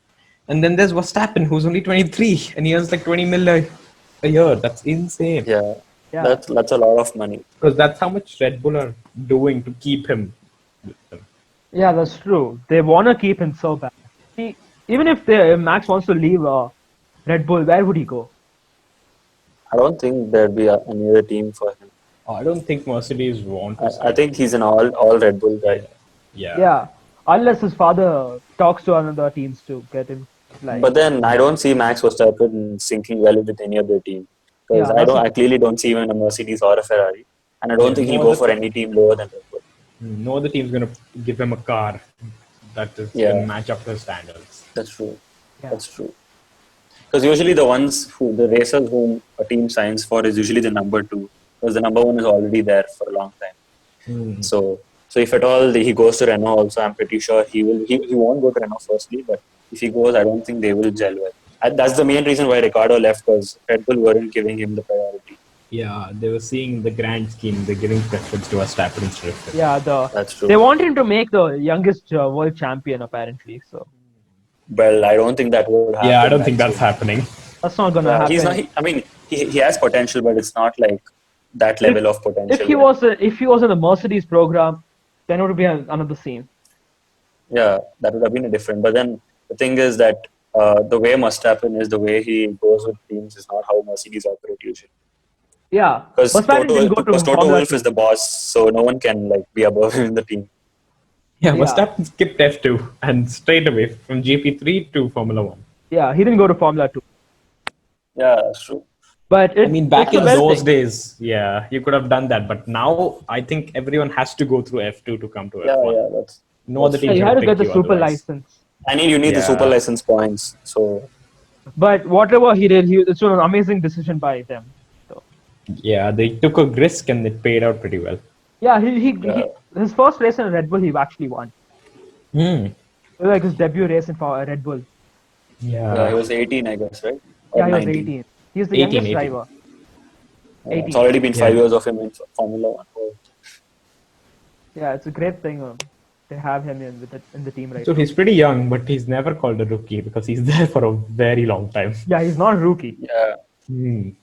And then there's Verstappen who's only 23 and he earns like 20 million a year. That's insane. Yeah. That's a lot of money. Because that's how much Red Bull are doing to keep him with them. Yeah, that's true. They want to keep him so bad. Even if Max wants to leave Red Bull, where would he go? I don't think there'd be any other team for him. I don't think Mercedes want to. I think he's an all Red Bull guy. Yeah. Yeah, unless his father talks to another teams to get him. Like, But then I don't see Max Verstappen syncing well with any other team because Yeah, I clearly don't see him in a Mercedes or a Ferrari, and I don't Yeah, think he'll no go other for any team lower than Red Bull. No other team's gonna give him a car that is Yeah. gonna match up to his standards. That's true. Yeah. That's true. Because usually the racers whom a team signs for is usually the number 2, because the number 1 is already there for a long time. So if at all he goes to Renault, also I'm pretty sure he won't go to Renault firstly, but if he goes, I don't think they will gel well. And that's the main reason why Ricardo left, because Red Bull weren't giving him the priority. Yeah, they were seeing the grand scheme. They're giving preference to Verstappen instead of him. yeah, That's true. they want him to make the youngest world champion apparently. So Well, I don't think that would happen. Yeah, I don't think that's actually. happening. that's not gonna happen. He's not. He has potential, but it's not like that level of potential. If he was in the Mercedes program, then it would be another scene. Yeah, that would have been a different. But then the thing is that the way Verstappen is, the way he goes with teams is not how Mercedes operate usually. Yeah, Because Verstappen didn't go to Toto Formula Wolff is the boss, so no one can be above him in the team. Yeah, Yeah. Verstappen skipped F2 and straight away from GP3 to Formula 1. Yeah, he didn't go to Formula 2. Yeah, that's true. But I mean, back it's in the best those thing. days, yeah, you could have done that. But now, I think everyone has to go through F2 to come to F1. Yeah, that's. No other Yeah, team you can had to pick get the you super otherwise. license. You need the Yeah. super license points. So But whatever he did, it's an amazing decision by them. So, Yeah, they took a risk and it paid out pretty well. yeah, Yeah. his first race in Red Bull, he actually won. It was like his debut race in Red Bull. yeah, he was 18, I guess, right? Or Yeah, he was 19. 18. He's the 18, youngest 18. driver. Yeah, 18. it's already been 5 Yeah. years of him in Formula 1. Oh. Yeah, it's a great thing to have him in the team right So now. he's pretty young, but he's never called a rookie because he's there for a very long time. Yeah, he's not a rookie. Yeah. He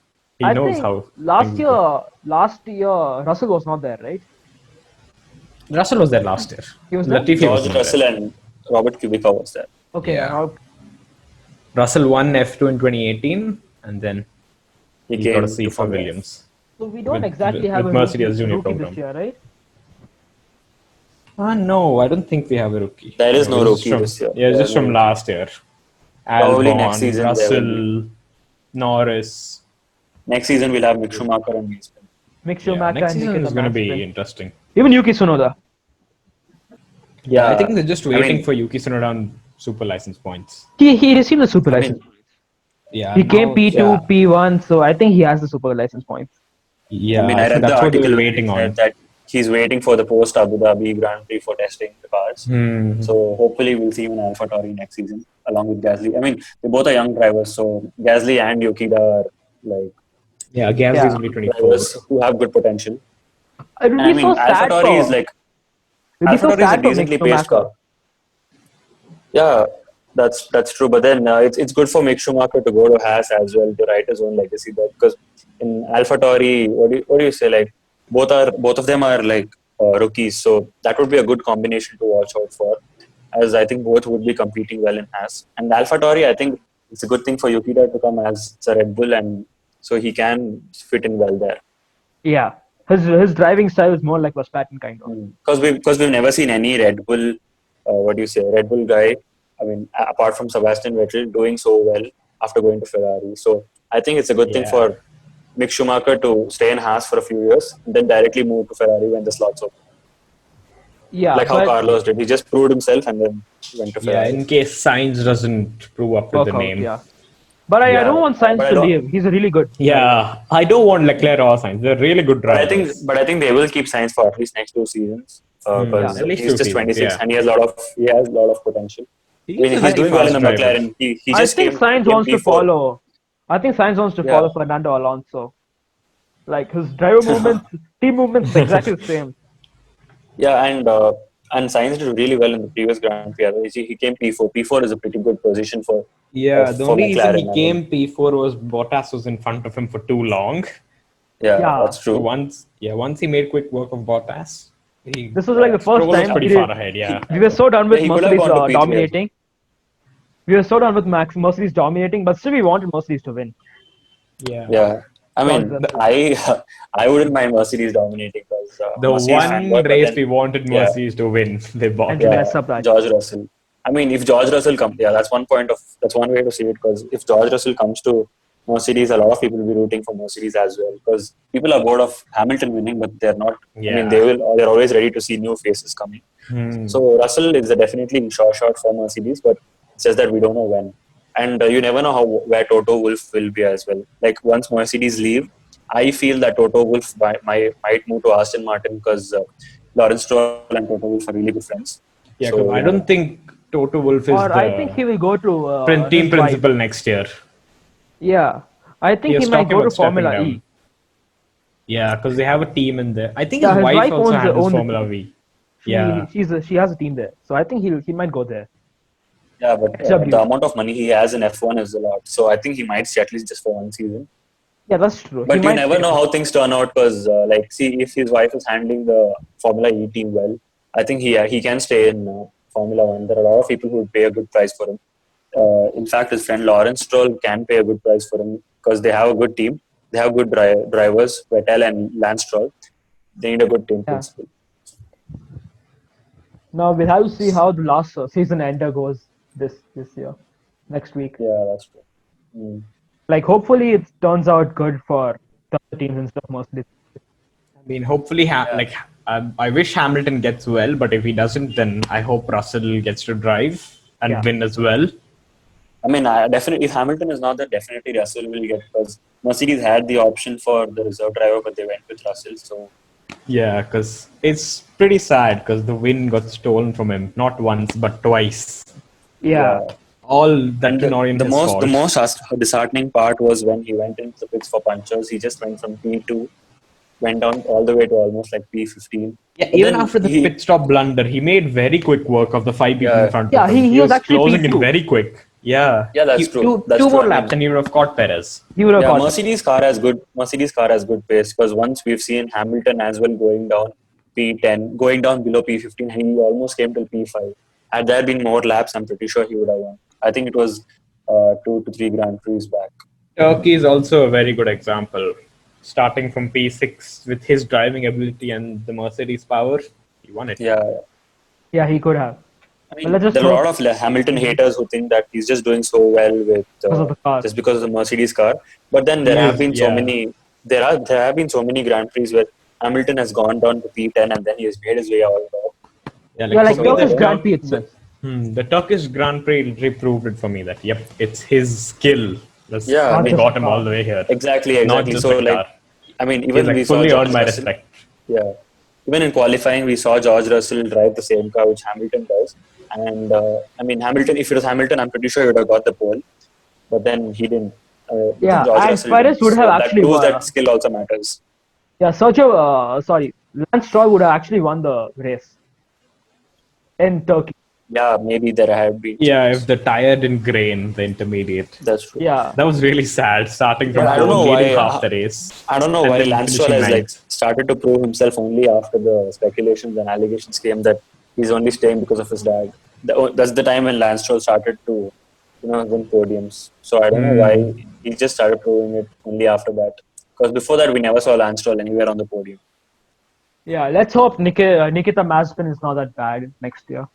I knows think how. last year Russell was not there, right? Russell was there last year. He was there? Latifi was George not Russell there. and Robert Kubica was there. Okay. Yeah. Russell won F2 in 2018, and then He he came got a seat to for Formula Williams. So we don't With- exactly with have a Mercedes rookie, junior rookie program. this year, right? No, I don't think we have a rookie. There is no It was rookie from- this year. Yeah, it's There just is no from rookie. last year. Probably Albon, next season there will Russell, Norris. Next season we'll have Mick Schumacher and Wiesman. Mick Yeah, Schumacher next and season Nikita is going to be Mazepin. interesting. Even Yuki Tsunoda. Yeah, I think they're just I waiting mean- for Yuki Tsunoda on super license points. He received the super I mean, license. Yeah, He came now- P2, yeah. P1, so I think he has the super license points. Yeah, I mean, I I think read the that's what they article were where waiting it said on. that he's waiting for the post Abu Dhabi Grand Prix for testing the cars. So hopefully we'll see him in AlphaTauri next season along with Gasly. I mean, they both are young drivers, so Gasly and Yukida are like Yeah, Gasly's Yeah. only 24. drivers who have good potential. It would And be I mean, so sad AlphaTauri for. is like It would be so AlphaTauri is a sad for Mick decently paced Schumacher. car. Yeah, that's true. But then it's good for Mick Schumacher to go to Haas as well to write his own legacy there, because in AlphaTauri, what do you say? Like both of them are like rookies, so that would be a good combination to watch out for, as I think both would be competing well in Haas. And AlphaTauri, I think it's a good thing for Yukida to come as a Red Bull, and so he can fit in well there. Yeah. His driving style is more like Verstappen kind of. Because we've never seen any Red Bull, Red Bull guy. I mean, apart from Sebastian Vettel, doing so well after going to Ferrari. So I think it's a good thing for Mick Schumacher to stay in Haas for a few years and then directly move to Ferrari when the slots open. Yeah. Like how but Carlos did. He just proved himself and then went to Yeah, Ferrari. in case Sainz doesn't prove up to work the out, name. yeah. But I Yeah, don't want Sainz but I to don't- leave. He's a really good. Yeah, I don't want Leclerc or Sainz. They're really good But drivers. I think they will keep Sainz for at least next 2 seasons. Because at least he's 2 just seasons, 26 yeah. and he has a lot of potential. I mean, he's a doing well in the fast driver. McLaren. He I just think came, Sainz came wants to P4. follow. I think Sainz wants to Yeah. follow Fernando Alonso. Like his driver movements, team movements, exactly the same. Yeah, and Sainz did really well in the previous Grand Prix. He came P4. P4 is a pretty good position for. Yeah, the for only reason he McLaren, I came mean. P4 was Bottas was in front of him for too long. Yeah, Yeah. that's So true. once he made quick work of Bottas, This was like the first Stroll was time pretty he far did- ahead. Yeah, we were so done with Yeah, he could have Mercedes gone to P3 dominating. We were so done with Mercedes dominating, but still we wanted Mercedes to win. Yeah. Yeah, I mean, George Russell. I wouldn't mind Mercedes dominating because The Mercedes one fanboy, but race then we wanted yeah, Mercedes to win, they bought And it. to yeah, mess up that. George Russell. I mean, if George Russell comes, yeah, that's one way to see it. Because if George Russell comes to Mercedes, a lot of people will be rooting for Mercedes as well. Because people are bored of Hamilton winning, but they're not. I mean, Yeah. they're always ready to see new faces coming. So Russell is a definitely sure shot for Mercedes, but it's just that we don't know when. And you never know where Toto Wolff will be as well. Like once Mercedes leave, I feel that Toto Wolff might move to Aston Martin because Lawrence Stroll and Toto Wolff are really good friends. Yeah, So because I don't think Toto Wolff is Or I think the he will go to team his wife. principal next year. Yeah. I think He he was might talking go to about stepping Formula down. E. Yeah, because they have a team in there. I think Yeah, his wife also owns handles the Formula team. V. Yeah. She has a team there. So I think he might go there. yeah, but XW. the amount of money he has in F1 is a lot. So I think he might stay at least just for one season. Yeah, that's true. But he you might never stay know for- how things turn out because, see, if his wife is handling the Formula E team well, I think he can stay in Formula One. There are a lot of people who would pay a good price for him. In fact, his friend Lawrence Stroll can pay a good price for him because they have a good team. They have good drivers, Vettel and Lance Stroll. They need a good team Yeah. principal. Now we'll have to see how the last season ender goes this year, next week. Yeah, that's true. Mm. Like hopefully it turns out good for the other teams instead of Mercedes. I mean, hopefully, I wish Hamilton gets well, but if he doesn't, then I hope Russell gets to drive and Yeah. win as well. I mean, definitely, if Hamilton is not there, definitely Russell will get because Mercedes had the option for the reserve driver, but they went with Russell. So Yeah, because it's pretty sad because the win got stolen from him, not once, but twice. Yeah. All that and can not the his most fault. the most disheartening part was when he went into the pits for punctures. He just went from P2, went down all the way to almost like P15. Yeah, But even then after the pit stop blunder, he made very quick work of the 5 people Yeah. in front Yeah, of him. he was actually closing P2. it very quick. Yeah, Yeah, that's true. That's two true. more I mean, laps and he would have caught Perez. He would have Yeah, caught it. Mercedes car has good pace because once we've seen Hamilton as well going down P10, going down below P15, he almost came till P5. Had there been more laps, I'm pretty sure he would have won. I think it was 2 to 3 Grand Prix back. Turkey is also a very good example. Starting from P6 with his driving ability and the Mercedes power, he won it. Yeah, Yeah, he could have. I mean, Well, let's just there are a hope- lot of Hamilton haters who think that he's just doing so well with Because of the car. just because of the Mercedes car. But then there have been so many. There have been so many Grand Prix where Hamilton has gone down to P10 and then he has made his way out. Yeah, like for me, Turkish the Grand Prix itself. The Turkish Grand Prix reproved it for me that yep, it's his skill that's Yeah, I mean- got him all the way here. Exactly. Not just So the like, car. I mean, He's even like we saw fully George earned my Russell. respect. Yeah, even in qualifying, we saw George Russell drive the same car which Hamilton does. And I mean, Hamilton. If it was Hamilton, I'm pretty sure he would have got the pole. But then he didn't. Yeah, George and Russell Perez didn't. would have that actually proves won. that skill also matters. Yeah, Lance Stroll would have actually won the race in Turkey. Yeah, maybe there had been. Yeah, if the tire didn't grain the intermediate. That's true. Yeah. That was really sad, starting from Yeah, I don't know leading why, half the race. I don't know and why then Lance Stroll has finishing like ninth. started to prove himself only after the speculations and allegations came that he's only staying because of his dad. That's the time when Lance Stroll started to, win podiums. So I don't know why he just started proving it only after that. Because before that, we never saw Lance Stroll anywhere on the podium. Yeah, let's hope Nikita Mazepin is not that bad next year.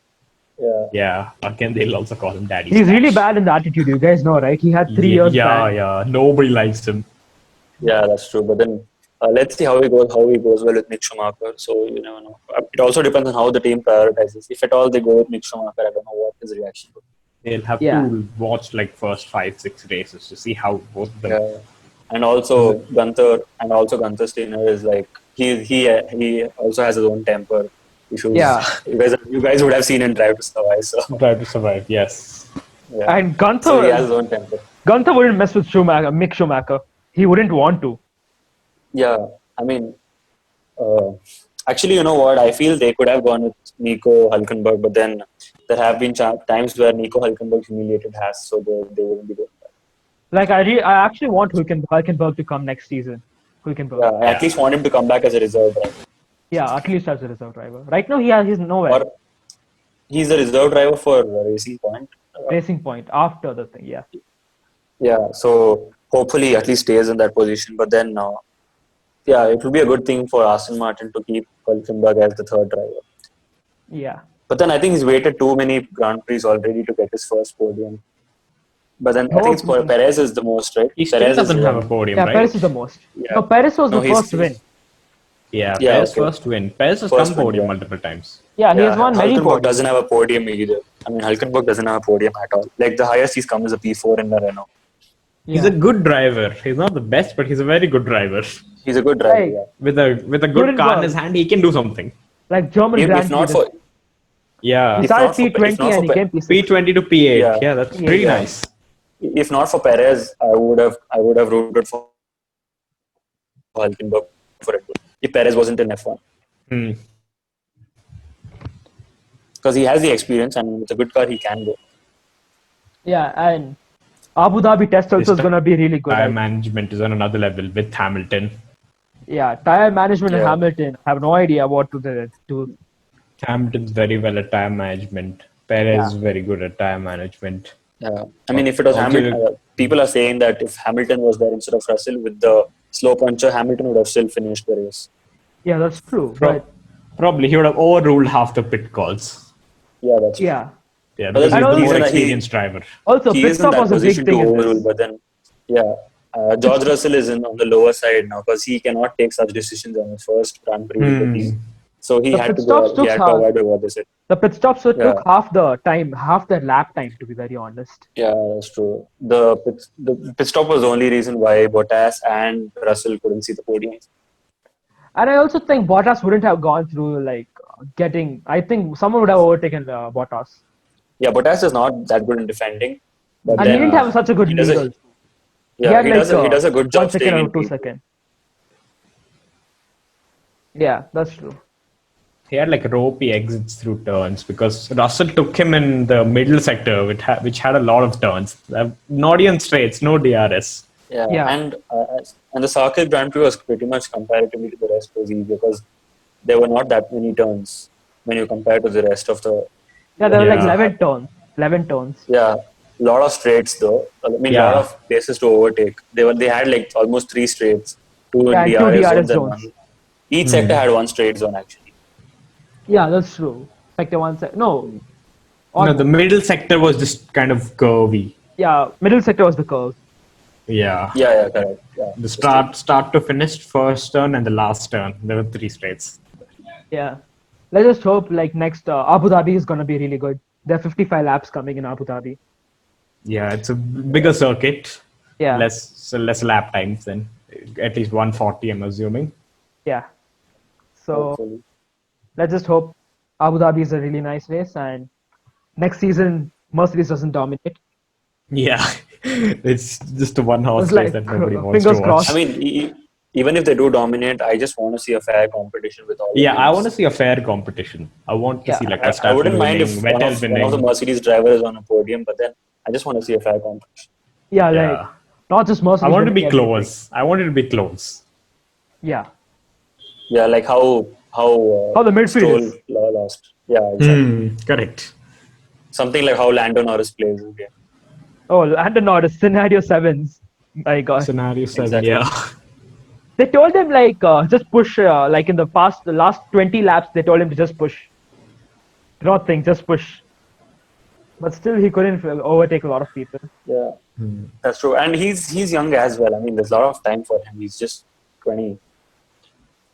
Yeah. Yeah, again, they'll also call him Daddy. He's really Smash. bad in the attitude, you guys know, right? He had 3 years Yeah, back. yeah. Nobody likes him. Yeah, that's true. But then let's see how he goes well with Mick Schumacher. So you never know. It also depends on how the team prioritizes. If at all they go with Mick Schumacher, I don't know what his reaction would be. They'll have Yeah. to watch like first 5-6 races to see how both of them. Yeah. And also Gunther Steiner is like he also has his own temper issues. Yeah. You guys would have seen him Drive to Survive. So Drive to Survive, yes. yeah. And So he has his own temper. Gunther wouldn't mess with Mick Schumacher. He wouldn't want to. Yeah, I mean, actually, you know what? I feel they could have gone with Nico Hülkenberg, but then there have been times where Nico Hülkenberg humiliated Haas, so they wouldn't be doing that. Like I actually want Hülkenberg to come next season. Hülkenberg. Yeah, I at least want him to come back as a reserve driver. Yeah, at least as a reserve driver. Right now he's nowhere. Or he's a reserve driver for Racing Point. Racing Point after the thing. Yeah. Yeah, so hopefully at least stays in that position. But then, yeah, it will be a good thing for Aston Martin to keep Hülkenberg as the third driver. Yeah. But then I think he's waited too many Grand Prix already to get his first podium. But then I think it's Hope- Perez is the most, right? He still Perez doesn't is have a one. podium, Yeah, right? Perez is the most. Yeah. No, Perez was No, the he's- first win. Yeah, Yeah, Perez okay. first win. Perez has First come win, podium yeah. multiple times. Yeah, he has won many Hülkenberg podiums. doesn't have a podium either. I mean, Hülkenberg doesn't have a podium at all. Like the highest he's come is a P4 in the Renault. He's Yeah. a good driver. He's not the best, but he's a very good driver. He's a good driver. Like- Yeah. With a Good good in car in work. his hand, he can do something. Like German If Grand not Prix. for Yeah. He if started not for- if P20 not and for he Pe- came P6. P20 to P8. Yeah. Yeah, that's Yeah, pretty yeah. nice. if not for Perez, I would have rooted for Hülkenberg for it if Perez wasn't in F1 Hmm. because he has the experience and with a good car he can go. Yeah, and Abu Dhabi test also is This going to be really good. Tire management is on another level with Hamilton. Yeah, tire management in Yeah. Hamilton. I have no idea what to do. Hamilton's very well at tire management. Perez Yeah. is very good at tire management. Yeah. I mean, if it was Also- Hamilton, people are saying that if Hamilton was there instead of Russell with the slow puncher, Hamilton would have still finished the race. Yeah, that's true. Pro- But Probably he would have overruled half the pit calls. Yeah, that's true. yeah. Yeah, But because I he's know the more he's in a- he- experienced driver. Also, He pit is in stop that was a big position to thing in overrule, this. but then, yeah, George Russell is on the lower side now because he cannot take such decisions on his first Grand Prix with the team. So he The had pit to stops go. took He had to half. avoid what they said. The pit stops Yeah. took half the lap time, to be very honest. Yeah, that's true. The pit stop was the only reason why Bottas and Russell couldn't see the podium. And I also think Bottas wouldn't have gone through getting. I think someone would have overtaken Bottas. Yeah, Bottas is not that good in defending. But And then, he didn't have such a good he does lead. a- also. Yeah, he does a good 1 job second staying or in 2 P2. seconds. Yeah, that's true. He had like ropey exits through turns because Russell took him in the middle sector, which had a lot of turns. Not even straights, no DRS. Yeah. And the SAKHIR Grand Prix was pretty much comparatively to the rest was easy because there were not that many turns when you compare to the rest of the. Yeah, there were like Yeah. 11 turns. 11 turns. Yeah, a lot of straights though. I mean, Yeah. lot of places to overtake. They had like almost 3 straights, 2 Yeah, in and 2 DRS DRS zones and zones. one. Each sector had one straight zone actually. Yeah, that's true. Sector 1 sec. No. No, the middle sector was just kind of curvy. Yeah, middle sector was the curve. Yeah. Yeah, correct. Yeah. The start to finish, first turn and the last turn. There were 3 straights. Yeah. Let's just hope next Abu Dhabi is going to be really good. There are 55 laps coming in Abu Dhabi. Yeah, it's a bigger circuit. Yeah. Less lap times then. At least 140, I'm assuming. Yeah. So Hopefully. let's just hope Abu Dhabi is a really nice race and next season Mercedes doesn't dominate. Yeah, it's just a one-horse It's race like, that nobody wants to fingers watch. crossed. I mean, even if they do dominate, I just want to see a fair competition with all. Yeah, the I teams. want to see a fair competition. I want to Yeah. see like I Verstappen wouldn't mind winning, if Vettel one of the winning. Mercedes drivers on a podium, but then I just want to see a fair competition. Yeah, Yeah. not just Mercedes. I want it to be winning everything. close. I want it to be close. Yeah. Yeah, like how the midfield Stroll is. lost. Yeah, exactly. Correct. Something like how Lando Norris plays the game. Oh, Lando Norris, scenario 7s. My God. Scenario 7, Exactly. yeah. They told him just push in the last 20 laps they told him to just push. Do not think, just push. But still he couldn't overtake a lot of people. Yeah, that's true. And he's young as well. I mean, there's a lot of time for him. He's just 20.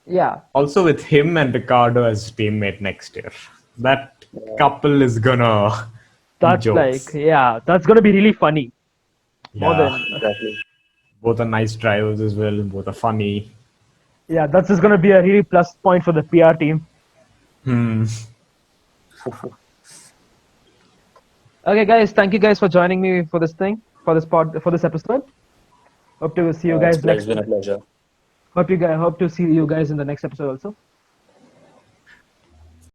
Yeah. Also with him and Ricardo as teammate next year. That couple is gonna That's jokes. that's gonna be really funny. More Yeah. than Exactly. Both are nice drivers as well. Both are funny. yeah, that's just gonna be a really plus point for the PR team. Okay, guys, thank you guys for joining me for this for this episode. Hope to see you guys It's next. been a pleasure. Hope to see you guys in the next episode also.